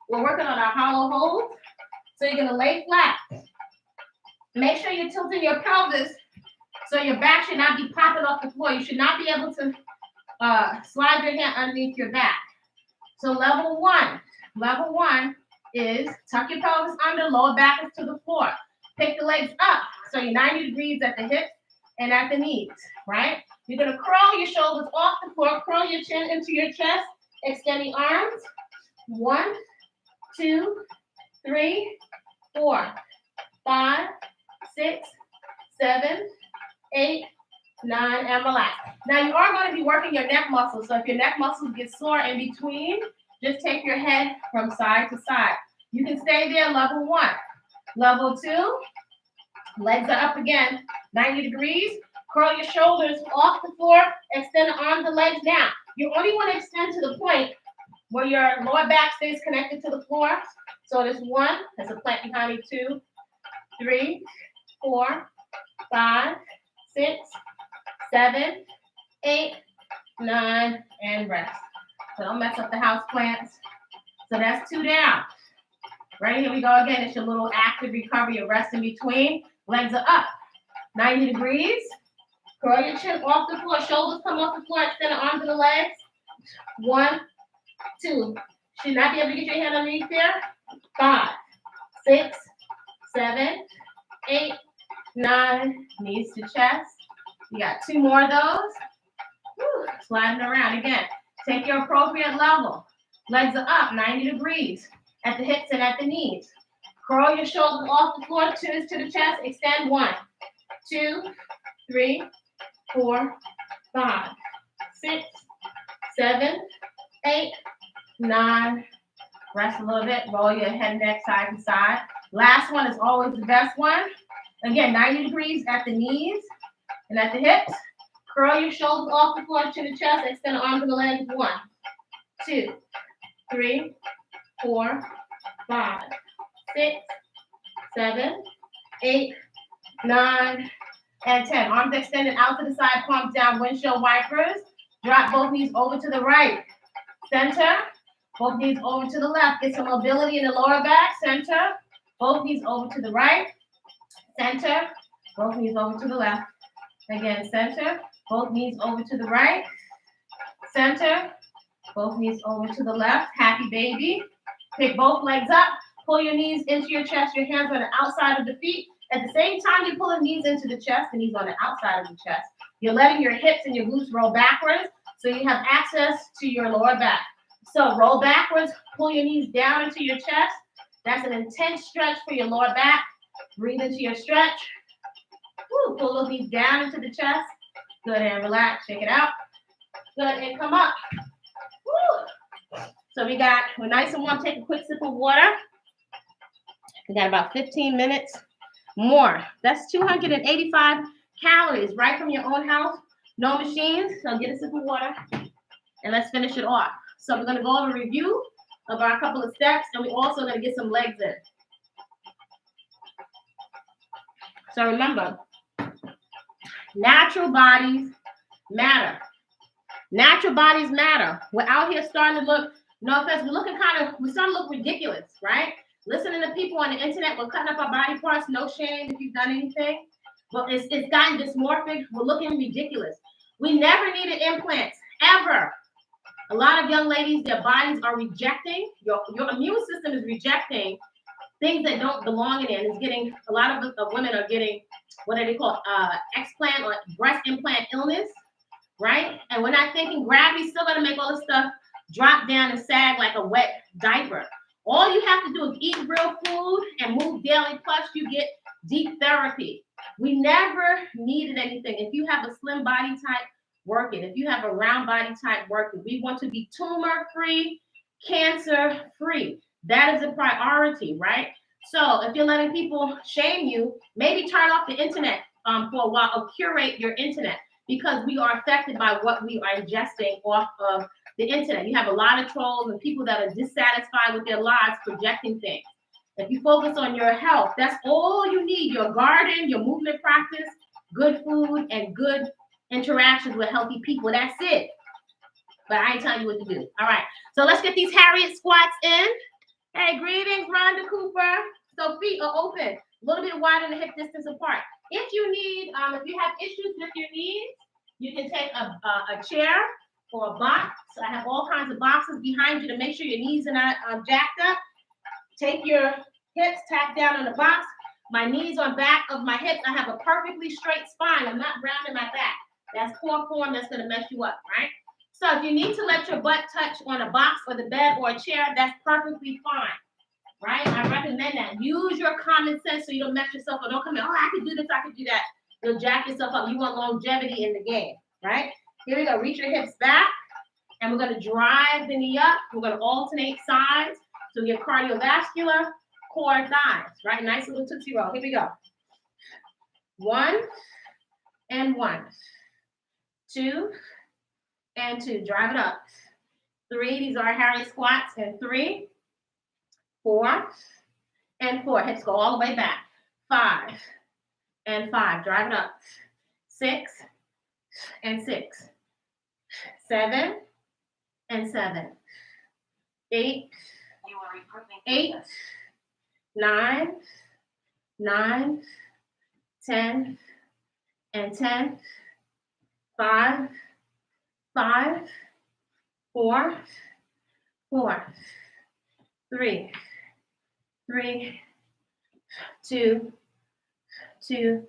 we're working on our hollow holds. So you're going to lay flat. Make sure you're tilting your pelvis so your back should not be popping off the floor. You should not be able to slide your hand underneath your back. So level one is tuck your pelvis under, lower back is to the floor. Pick the legs up so you're 90 degrees at the hips and at the knees, right? You're going to curl your shoulders off the floor, curl your chin into your chest, extend the arms. 1, 2, 3, 4, 5, 6, 7, 8, 9, and relax. Now you are going to be working your neck muscles. So if your neck muscles get sore in between, just take your head from side to side. You can stay there, level 1. Level 2, legs are up again, 90 degrees. Curl your shoulders off the floor, extend the arms and legs down. You only want to extend to the point where your lower back stays connected to the floor. So there's 1, there's a plank behind me, 2, 3, 4, 5, 6, 7, 8, 9, and rest. So don't mess up the house plants. So that's 2 down. Right, here we go again. It's your little active recovery, your rest in between. Legs are up, 90 degrees. Curl your chin off the floor. Shoulders come off the floor. Extend the arms and the legs. 1, 2. Should not be able to get your hand underneath there. 5, 6, 7, 8, 9. Knees to chest. You got 2 more of those. Woo. Sliding around again. Take your appropriate level. Legs are up, 90 degrees at the hips and at the knees. Curl your shoulders off the floor, chins to the chest. Extend. 1, 2, 3, 4, 5, 6, 7, 8, 9. Rest a little bit. Roll your head and neck side to side. Last one is always the best one. Again, 90 degrees at the knees and at the hips. Curl your shoulders off the floor to the chest. Extend the arms and the legs. 1, 2, 3, 4, 5, 6, 7, 8, 9, and 10. Arms extended out to the side, palms down, windshield wipers. Drop both knees over to the right. Center. Both knees over to the left. Get some mobility in the lower back. Center. Both knees over to the right. Center. Both knees over to the left. Again, center. Both knees over to the right. Center. Both knees over to the left. Happy baby. Pick both legs up. Pull your knees into your chest. Your hands on the outside of the feet. At the same time, you're pulling knees into the chest. The knees on the outside of the chest. You're letting your hips and your glutes roll backwards so you have access to your lower back. So roll backwards. Pull your knees down into your chest. That's an intense stretch for your lower back. Breathe into your stretch. Woo, pull those knees down into the chest. Good, and relax. Shake it out. Good, and come up. Woo. So we're nice and warm. Take a quick sip of water. We got about 15 minutes more. That's 285 calories right from your own house. No machines. So get a sip of water and let's finish it off. So we're going to go over a review of our couple of steps, and we're also going to get some legs in. So remember, natural bodies matter. Natural bodies matter. We're out here starting to look, no offense, we're starting to look ridiculous, right? Listening to people on the internet, we're cutting up our body parts, no shame if you've done anything. But it's gotten dysmorphic. We're looking ridiculous. We never needed implants, ever. A lot of young ladies, their bodies are rejecting, your immune system is rejecting things that don't belong in it. It's getting, a lot of women are getting, what do they call, explant or breast implant illness, right? And we're not thinking gravity's still gonna make all this stuff drop down and sag like a wet diaper. All you have to do is eat real food and move daily, plus you get deep therapy. We never needed anything. If you have a slim body type, work it. If you have a round body type, work it. We want to be tumor-free, cancer-free. That is a priority, right? So if you're letting people shame you, maybe turn off the internet for a while or curate your internet, because we are affected by what we are ingesting off of the internet. You have a lot of trolls and people that are dissatisfied with their lives projecting things. If you focus on your health, that's all you need. Your garden, your movement practice, good food, and good interactions with healthy people. That's it. But I ain't telling you what to do. All right. So let's get these Harriet squats in. Hey, greetings, Rhonda Cooper. So feet are open, a little bit wider than hip distance apart. If you need, if you have issues with your knees, you can take a chair or a box. I have all kinds of boxes behind you to make sure your knees are not jacked up. Take your hips, tap down on the box. My knees on back of my hips. I have a perfectly straight spine. I'm not rounding my back. That's poor form. That's going to mess you up, right? So if you need to let your butt touch on a box or the bed or a chair, that's perfectly fine, right? I recommend that. Use your common sense so you don't mess yourself up. Don't come in, oh, I can do this, I can do that. You'll jack yourself up. You want longevity in the game, right? Here we go. Reach your hips back, and we're going to drive the knee up. We're going to alternate sides to get cardiovascular, core, thighs, right? Nice little tootsie roll. Here we go. 1 and 1. 2 and 2. Drive it up. 3. These are Harriet squats. And 3, 4, and 4. Hips go all the way back. 5 and 5. Drive it up. 6 and 6. 7 and 7. 8. 8. 9. 9. 10 and 10. 5. 5. 4. 4. 3. 3. 2. 2.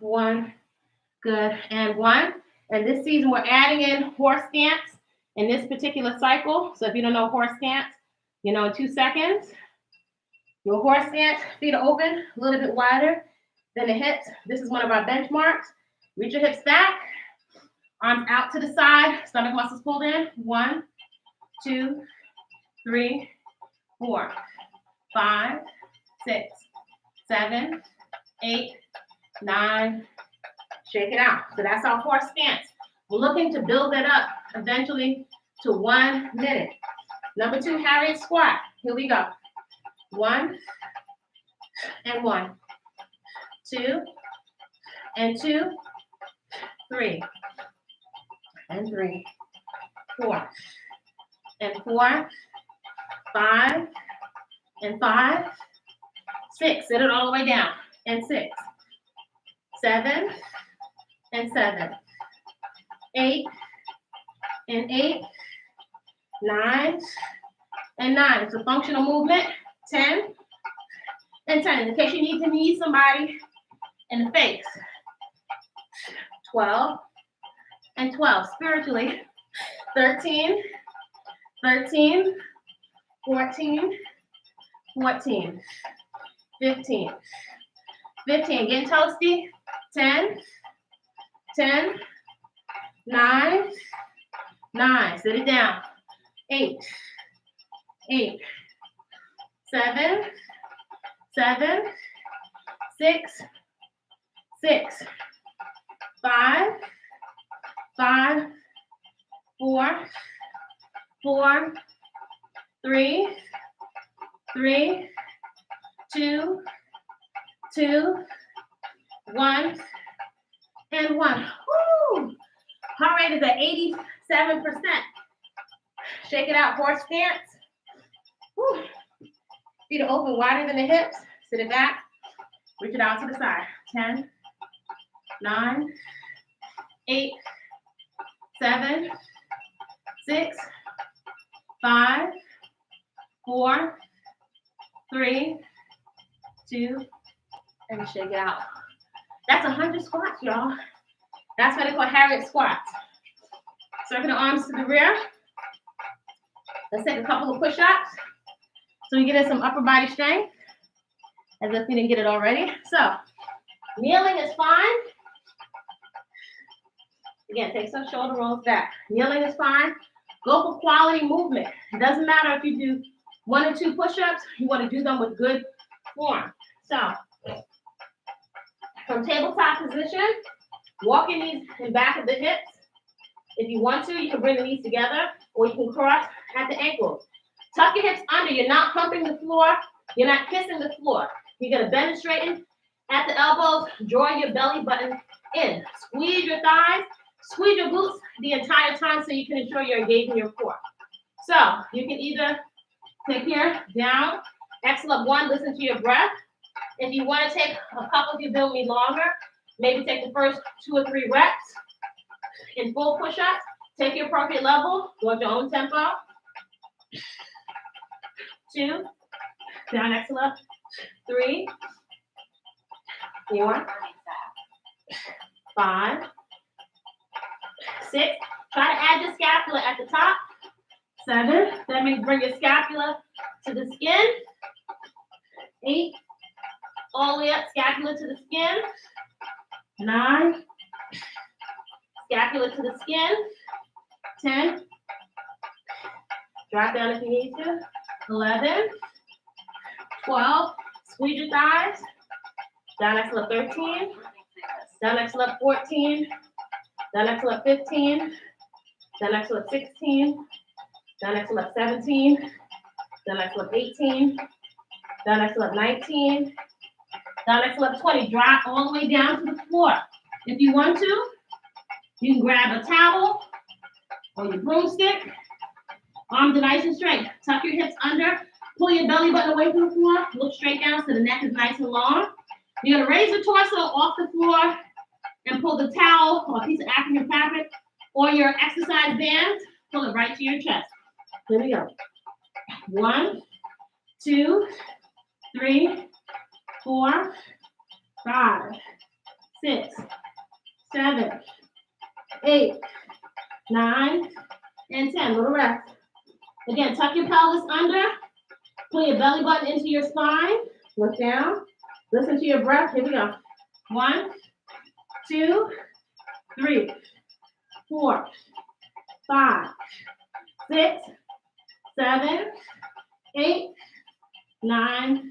1. Good. And 1. And this season, we're adding in horse stance in this particular cycle. So if you don't know horse stance, you know, in 2 seconds, your horse stance, feet are open, a little bit wider than the hips. This is one of our benchmarks. Reach your hips back. Arms out to the side, stomach muscles pulled in. 1, 2, 3, 4, 5, 6, 7, 8, 9. Shake it out. So that's our horse stance. We're looking to build it up eventually to 1 minute. Number 2, Harriet squat. Here we go. 1 and 1, 2 and 2, 3 and 3, 4 and 4, 5 and 5, 6. Sit it all the way down. And 6, 7 and 7, 8 and 8, 9 and 9. It's a functional movement. 10 and 10. In case you need to knee somebody in the face. 12 and 12. Spiritually. 13, 13, 14, 14, 15, 15. Getting toasty. 10, 10, 9, 9. Sit it down. 8, 8, 7, 7, 6, 6, 5, 5, 4, 4, 3, 3, 2, 2, 1, and 1. Woo! Heart rate is at 87%. Shake it out, horse stance. Woo. Feet are open wider than the hips. Sit it back. Reach it out to the side. 10, 9, 8, 7, 6, 5, 4, 3, 2, and shake it out. That's 100 squats, y'all. That's what they call Harriet squats. Circle the arms to the rear. Let's take a couple of push-ups so we get in some upper body strength, as if we didn't get it already. So, kneeling is fine. Again, take some shoulder rolls back. Kneeling is fine. Go for quality movement. It doesn't matter if you do 1 or 2 push-ups. You want to do them with good form. So, from tabletop position, walk your knees in back of the hips. If you want to, you can bring the knees together, or you can cross at the ankles. Tuck your hips under. You're not humping the floor. You're not kissing the floor. You're going to bend and straighten at the elbows. Draw your belly button in. Squeeze your thighs. Squeeze your glutes the entire time so you can ensure you're engaging your core. So you can either take here, down, exhale up 1, listen to your breath. If you want to take a couple of you build me longer, maybe take the first 2 or 3 reps in full push-ups. Take your appropriate level, go at your own tempo. 2, down, exhale up, 3, 4, 5, 6. Try to add your scapula at the top. 7. That means bring your scapula to the skin. 8. All the way up, scapula to the skin. 9. Scapula to the skin. 10. Drop down if you need to. 11. 12. Squeeze your thighs. Down, exhale up 13. Down, exhale up 14. Down, exhale up 15. Down, exhale up 16. Down, exhale up 17. Down, exhale up 18. Down, exhale up 19. Down, exhale up 20. Drop all the way down to the floor. If you want to, you can grab a towel or your broomstick. Arms are nice and straight. Tuck your hips under. Pull your belly button away from the floor. Look straight down so the neck is nice and long. You're going to raise the torso off the floor and pull the towel or a piece of African fabric or your exercise band. Pull it right to your chest. Here we go. 1, 2, 3, 4, 5, 6, 7, 8, 9, and 10. Little rest. Again, tuck your pelvis under. Pull your belly button into your spine. Look down. Listen to your breath. Here we go. 1, 2, 3, 4, 5, 6, 7, 8, 9,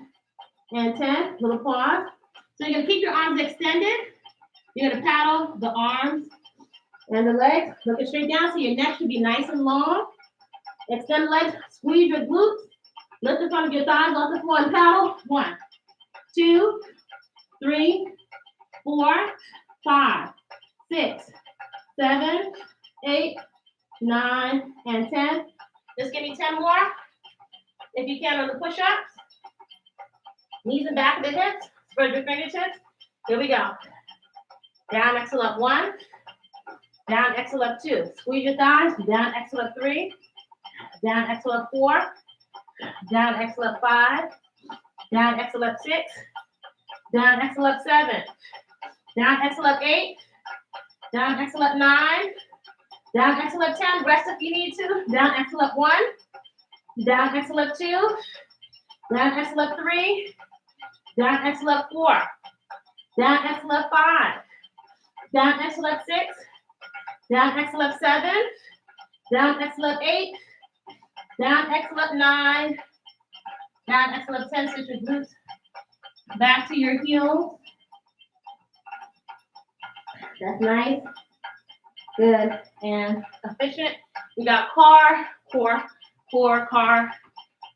and 10. Little pause. So you're gonna keep your arms extended. You're gonna paddle the arms and the legs, looking straight down so your neck should be nice and long. Extend the legs, squeeze your glutes, lift the front of your thighs off the floor and paddle. 1, 2, 3, 4, 5, 6, 7, 8, 9, and 10. Just give me 10 more. If you can on the push-ups. Knees and back of the hips. Spread your fingertips. Here we go. Down, exhale up 1. Down, exhale up 2. Squeeze your thighs. Down, exhale up 3. Down, exhale up 4. Down, exhale up 5. Down, exhale up 6. Down, exhale up 7. Down, exhale up 8. Down, exhale up 9. Down, exhale up 10. Rest if you need to. Down, exhale up 1. Down, exhale up 2. Down, exhale up 3. Down, exhale up 4. Down, exhale up 5. Down, exhale up 6. Down, exhale up 7. Down, exhale up 8. Down, exhale up 9. Down, exhale up 10. Switch your glutes back to your heels. That's nice. Good and efficient. We got core,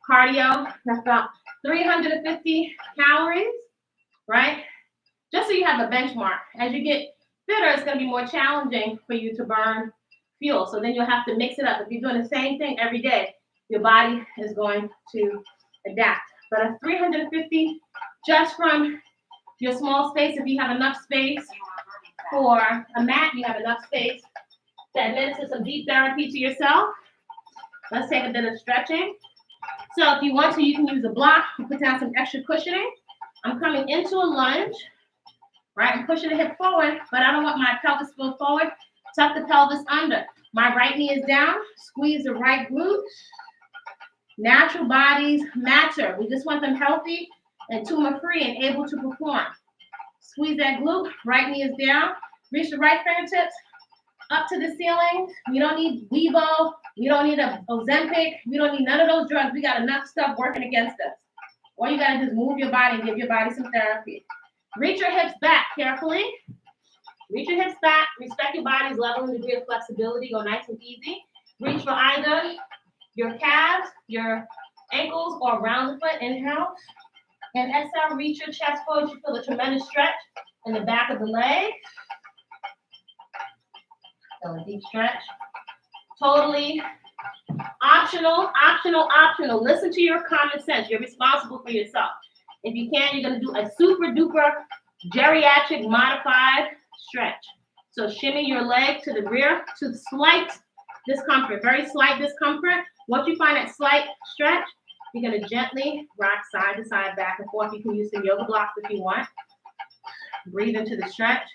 cardio. That's about 350 calories, right? Just so you have a benchmark. As you get fitter, it's going to be more challenging for you to burn fuel. So then you'll have to mix it up. If you're doing the same thing every day, your body is going to adapt. But a 350 just from your small space, if you have enough space for a mat, you have enough space to administer some deep therapy to yourself. Let's take a bit of stretching. So if you want to, you can use a block and put down some extra cushioning. I'm coming into a lunge, right? I'm pushing the hip forward, but I don't want my pelvis to go forward. Tuck the pelvis under. My right knee is down. Squeeze the right glute. Natural bodies matter. We just want them healthy and tumor-free and able to perform. Squeeze that glute. Right knee is down. Reach the right fingertips up to the ceiling. We don't need Wevo. We don't need a Ozempic. We don't need none of those drugs. We got enough stuff working against us. All you got to do is move your body and give your body some therapy. Reach your hips back carefully. Reach your hips back. Respect your body's level and degree of flexibility. Go nice and easy. Reach for either your calves, your ankles, or around the foot. Inhale. And exhale. Reach your chest forward. You feel a tremendous stretch in the back of the leg. Feel a deep stretch. Totally optional. Listen to your common sense. You're responsible for yourself. If you can, you're going to do a super duper geriatric modified stretch. So shimmy your leg to the rear to slight discomfort, very slight discomfort. Once you find that slight stretch, you're going to gently rock side to side, back and forth. You can use some yoga blocks if you want. Breathe into the stretch.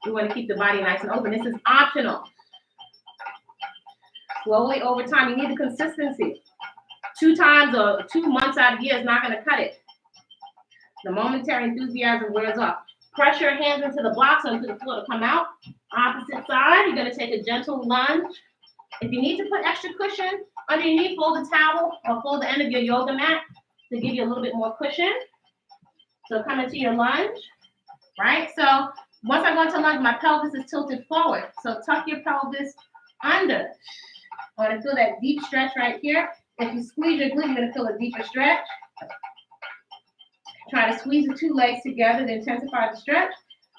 You want to keep the body nice and open. This is optional. Slowly over time, you need the consistency. 2 times or 2 months out of the year is not going to cut it. The momentary enthusiasm wears off. Press your hands into the blocks onto the floor to come out. Opposite side, you're going to take a gentle lunge. If you need to put extra cushion under your knee, fold the towel or fold the end of your yoga mat to give you a little bit more cushion. So come into your lunge, right? So once I go into lunge, my pelvis is tilted forward. So tuck your pelvis under. I want to feel that deep stretch right here. If you squeeze your glute, you're going to feel a deeper stretch. Try to squeeze the 2 legs together to intensify the stretch.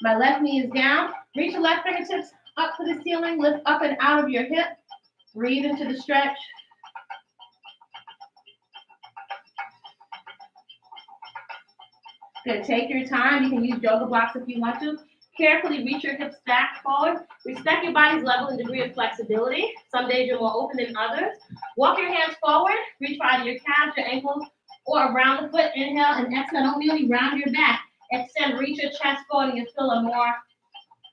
My left knee is down. Reach your left fingertips up to the ceiling. Lift up and out of your hip. Breathe into the stretch. Good. Take your time. You can use yoga blocks if you want to. Carefully reach your hips back forward. Respect your body's level and degree of flexibility. Some days you're more open than others. Walk your hands forward. Reach for either your calves, your ankles, or around the foot. Inhale and exhale. Don't merely round your back. Extend. Reach your chest forward and you feel a more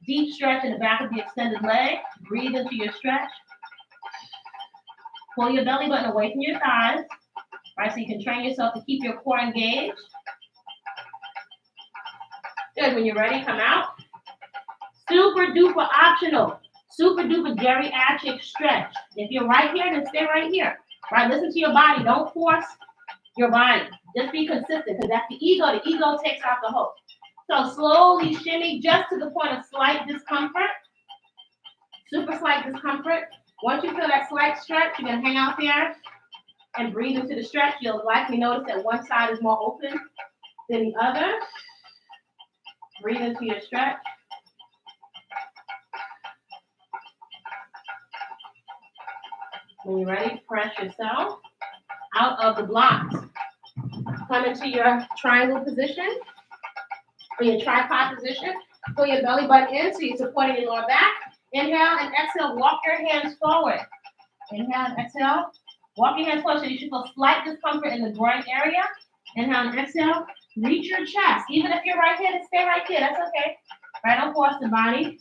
deep stretch in the back of the extended leg. Breathe into your stretch. Pull your belly button away from your thighs. Right, so you can train yourself to keep your core engaged. Good. When you're ready, come out. Super duper optional. Super duper geriatric stretch. If you're right here, then stay right here. Right? Listen to your body. Don't force your body. Just be consistent because that's the ego. The ego takes out the hope. So slowly shimmy just to the point of slight discomfort. Super slight discomfort. Once you feel that slight stretch, you're going to hang out there and breathe into the stretch. You'll likely notice that one side is more open than the other. Breathe into your stretch. When you're ready, press yourself out of the blocks. Come into your triangle position or your tripod position. Pull your belly button in so you're supporting your lower back. Inhale and exhale. Walk your hands forward. Inhale and exhale. Walk your hands forward so you should feel slight discomfort in the groin area. Inhale and exhale. Reach your chest. Even if you're right-handed, stay right here. That's okay. Right? Don't force the body.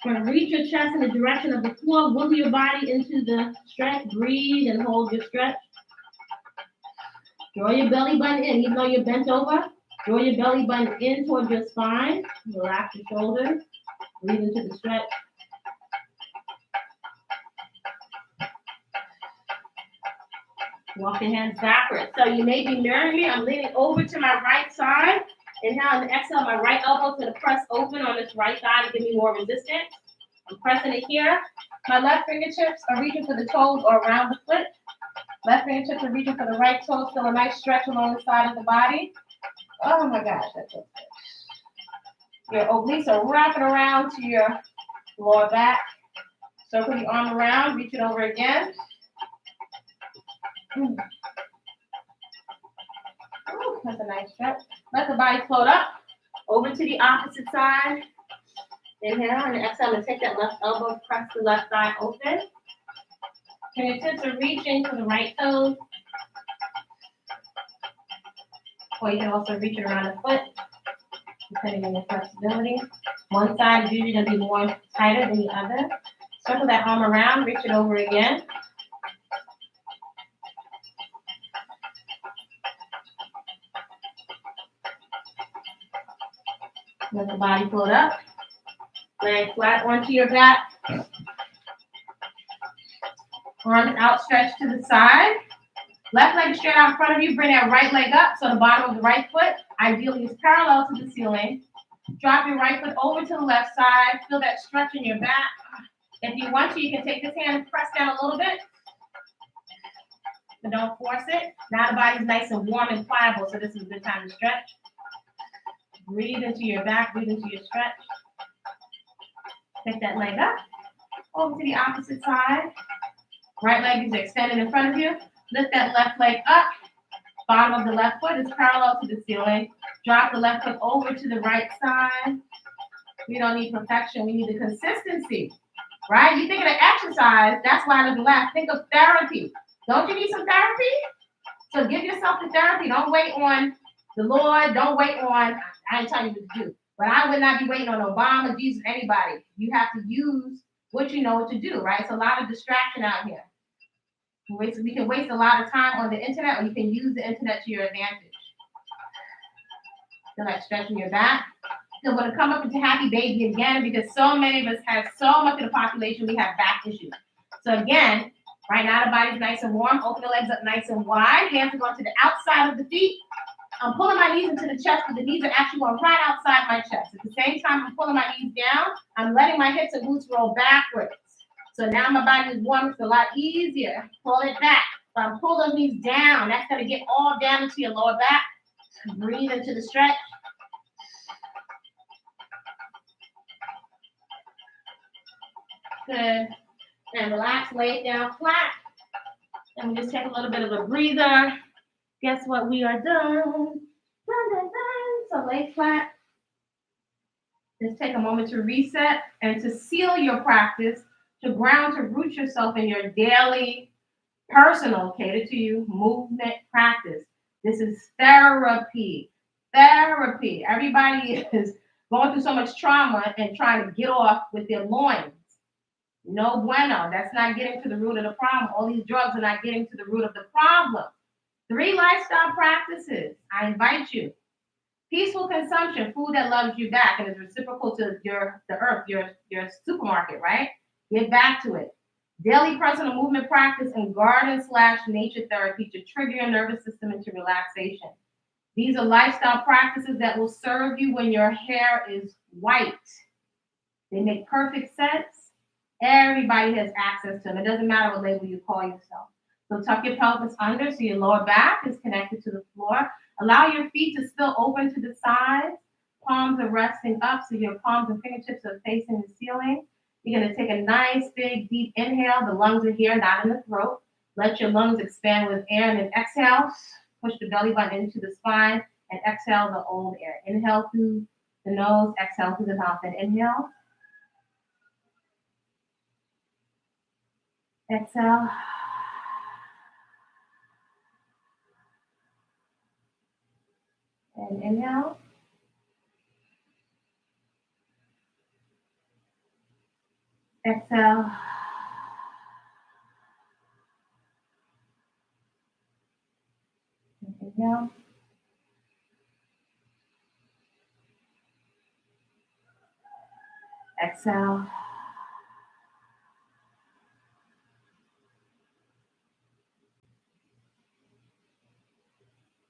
But reach your chest in the direction of the floor. Wiggle your body into the stretch. Breathe and hold your stretch. Draw your belly button in, even though you're bent over. Draw your belly button in towards your spine. Relax your shoulders. Breathe into the stretch. Walk your hands backwards. So you may be mirroring me. I'm leaning over to my right side. Inhale and exhale. My right elbow to the press open on this right side to give me more resistance. I'm pressing it here. My left fingertips are reaching for the toes or around the foot. Left fingertips are reaching for the right toes. Feel a nice stretch along the side of the body. Oh my gosh, that's so good. Your obliques are wrapping around to your lower back. Circle the arm around. Reach it over again. Ooh, that's a nice stretch. Let the body float up. Over to the opposite side. Inhale and exhale and take that left elbow, press the left thigh open. Fingertips are reaching for the right toes. Or you can also reach it around the foot, depending on your flexibility. One side is usually going to be more tighter than the other. Circle that arm around, reach it over again. Let the body float up. Leg flat onto your back. Arms outstretched to the side. Left leg straight out in front of you. Bring that right leg up so the bottom of the right foot ideally is parallel to the ceiling. Drop your right foot over to the left side. Feel that stretch in your back. If you want to, you can take this hand and press down a little bit. But don't force it. Now the body's nice and warm and pliable, so this is a good time to stretch. Breathe into your back. Breathe into your stretch. Take that leg up. Over to the opposite side. Right leg is extended in front of you. Lift that left leg up. Bottom of the left foot is parallel to the ceiling. Drop the left foot over to the right side. We don't need perfection. We need the consistency, right? You think of the exercise, that's why I look left. Think of therapy. Don't you need some therapy? So give yourself the therapy. Don't wait on the Lord. Don't wait on, I ain't telling you what to do. But I would not be waiting on Obama, Jesus, anybody. You have to use what you know what to do, right? It's a lot of distraction out here. We can waste a lot of time on the internet, or you can use the internet to your advantage. Feel like stretching your back. So we're going to come up into happy baby again, because so many of us have, so much of the population, we have back issues. So again, right now the body's nice and warm. Open the legs up nice and wide. Hands are going to the outside of the feet. I'm pulling my knees into the chest, but the knees are actually going right outside my chest. At the same time, I'm pulling my knees down. I'm letting my hips and glutes roll backwards. So now my body is warm. It's a lot easier. Pull it back. So I'm pulling those knees down. That's going to get all down into your lower back. Breathe into the stretch. Good. And relax. Lay it down flat. And we just take a little bit of a breather. Guess what? We are done. Dun, dun, dun. So lay flat. Just take a moment to reset and to seal your practice, to ground, to root yourself in your daily, personal, catered to you movement practice. This is therapy. Therapy. Everybody is going through so much trauma and trying to get off with their loins. No bueno. That's not getting to the root of the problem. All these drugs are not getting to the root of the problem. 3 lifestyle practices. I invite you. Peaceful consumption, food that loves you back and is reciprocal to the earth, your supermarket, right? Get back to it. Daily personal movement practice and garden/nature therapy to trigger your nervous system into relaxation. These are lifestyle practices that will serve you when your hair is white. They make perfect sense. Everybody has access to them. It doesn't matter what label you call yourself. So tuck your pelvis under so your lower back is connected to the floor. Allow your feet to spill open to the sides. Palms are resting up so your palms and fingertips are facing the ceiling. You're going to take a nice, big, deep inhale. The lungs are here, not in the throat. Let your lungs expand with air, and then exhale. Push the belly button into the spine and exhale the old air. Inhale through the nose, exhale through the mouth, and inhale. Exhale. And inhale. Exhale. And inhale. Exhale.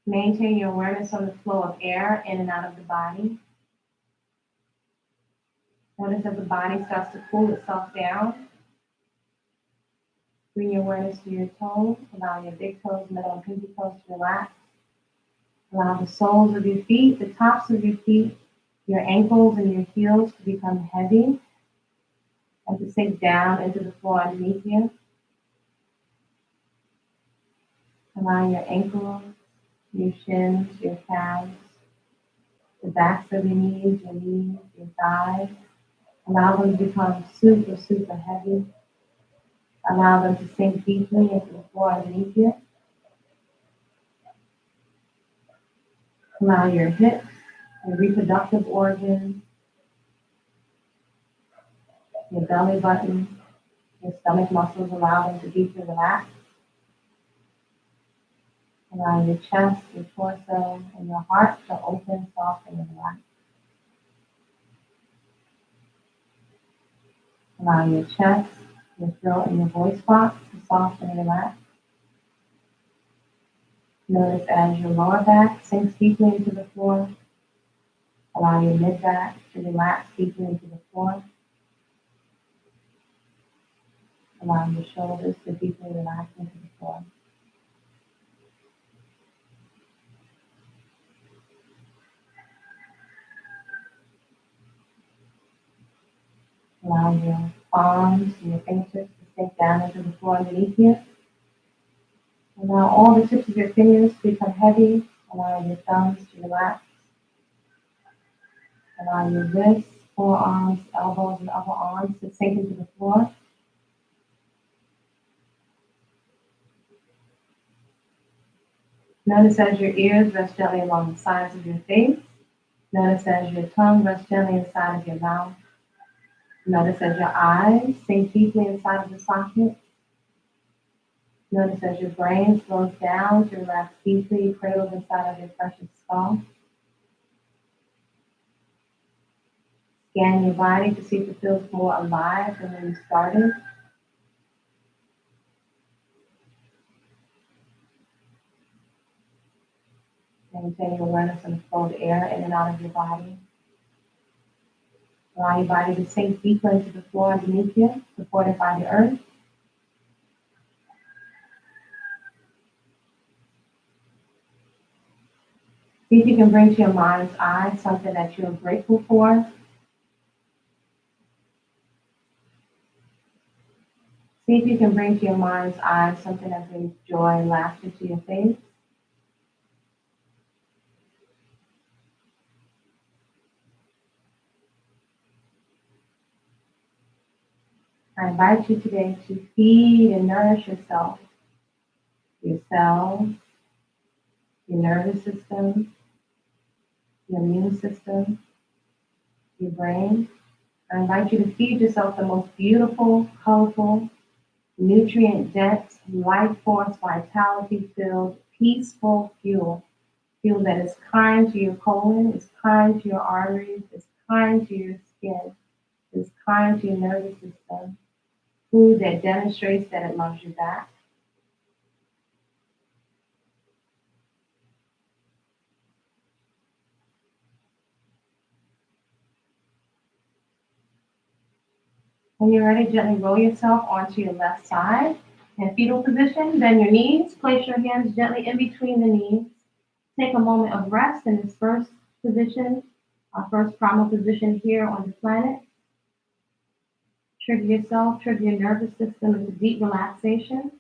Maintain your awareness on the flow of air in and out of the body. Notice that the body starts to cool itself down. Bring your awareness to your toes. Allow your big toes, middle, and pinky toes to relax. Allow the soles of your feet, the tops of your feet, your ankles and your heels to become heavy and to sink down into the floor underneath you. Allow your ankles, your shins, your calves, the backs of your knees, your thighs. Allow them to become super, super heavy. Allow them to sink deeply into the floor underneath you. Allow your hips, your reproductive organs, your belly button, your stomach muscles, allow them to deeply relax. Allow your chest, your torso, and your heart to open, soften, and relax. Allow your chest, your throat, and your voice box to soften and relax. Notice as your lower back sinks deeply into the floor. Allow your mid-back to relax deeply into the floor. Allow your shoulders to deeply relax into the floor. Allow your palms and your fingertips to sink down into the floor underneath you. Allow all the tips of your fingers to become heavy. Allow your thumbs to relax. Allow your wrists, forearms, elbows, and upper arms to sink into the floor. Notice as your ears rest gently along the sides of your face. Notice as your tongue rests gently inside of your mouth. Notice as your eyes sink deeply inside of the socket. Notice as your brain slows down to relax deeply, cradled inside of your precious skull. Scan your body to see if it feels more alive than when you started. Maintain your awareness on the flow of air in and out of your body. Allow your body to sink deeper into the floor underneath you, supported by the earth. See if you can bring to your mind's eye something that you're grateful for. See if you can bring to your mind's eye something that brings joy and laughter to your face. I invite you today to feed and nourish yourself, your cells, your nervous system, your immune system, your brain. I invite you to feed yourself the most beautiful, colorful, nutrient-dense, life force, vitality-filled, peaceful fuel. Fuel that is kind to your colon, is kind to your arteries, is kind to your skin, is kind to your nervous system, food that demonstrates that it loves you back. When you're ready, gently roll yourself onto your left side in fetal position. Bend your knees. Place your hands gently in between the knees. Take a moment of rest in this first position, our first primal position here on the planet. Trigger yourself, trigger your nervous system into deep relaxation.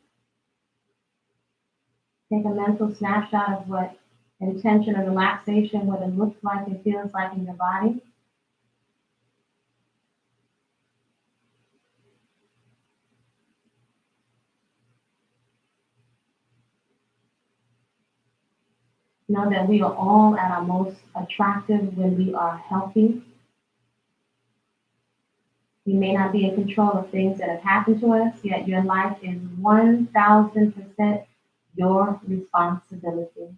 Take a mental snapshot of what intention of relaxation, what it looks like and feels like in your body. Know that we are all at our most attractive when we are healthy. You may not be in control of things that have happened to us, yet your life is 1000% your responsibility.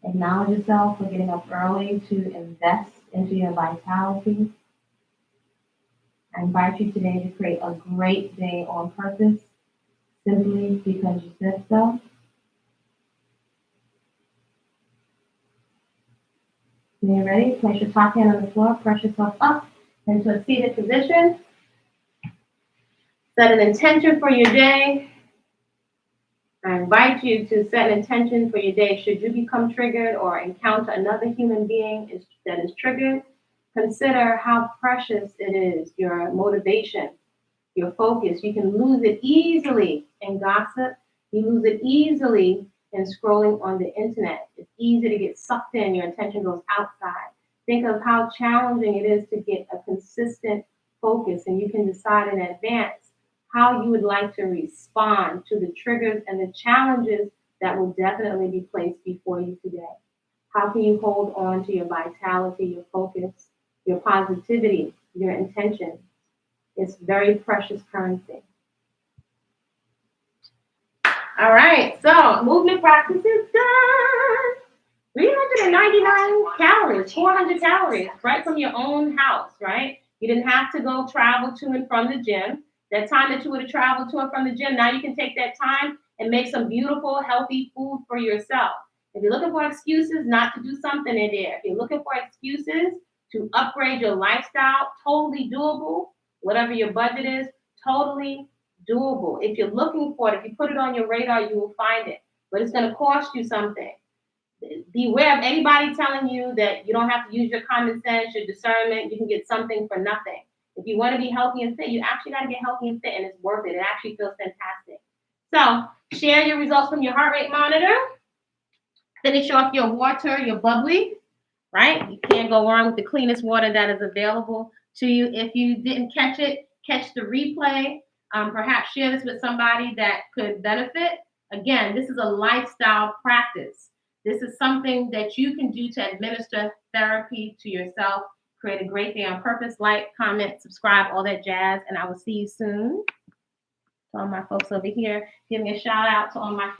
Acknowledge yourself for getting up early to invest into your vitality. I invite you today to create a great day on purpose, simply because you said so. When you're ready, place your top hand on the floor, press yourself up into a seated position. Set an intention for your day. I invite you to set an intention for your day. Should you become triggered or encounter another human being that is triggered, consider how precious it is, your motivation, your focus. You can lose it easily in gossip. You lose it easily in scrolling on the internet. It's easy to get sucked in. Your attention goes outside. Think of how challenging it is to get a consistent focus, and you can decide in advance how you would like to respond to the triggers and the challenges that will definitely be placed before you today. How can you hold on to your vitality, your focus, your positivity, your intention? It's very precious currency. All right, so movement practice is done. 399 calories, 400 calories, right from your own house, right? You didn't have to go travel to and from the gym. That time that you would have traveled to and from the gym, now you can take that time and make some beautiful, healthy food for yourself. If you're looking for excuses not to do something in there, if you're looking for excuses to upgrade your lifestyle, totally doable. Whatever your budget is, totally doable. If you're looking for it, if you put it on your radar, you will find it. But it's going to cost you something. Beware of anybody telling you that you don't have to use your common sense, your discernment. You can get something for nothing. If you want to be healthy and fit, you actually got to get healthy and fit, and it's worth it. It actually feels fantastic. So share your results from your heart rate monitor. Finish off your water, your bubbly, right? You can't go wrong with the cleanest water that is available to you. If you didn't catch it, catch the replay. Perhaps share this with somebody that could benefit. Again, this is a lifestyle practice. This is something that you can do to administer therapy to yourself. Create a great day on purpose. Like, comment, subscribe, all that jazz. And I will see you soon. To all my folks over here, give me a shout out to all my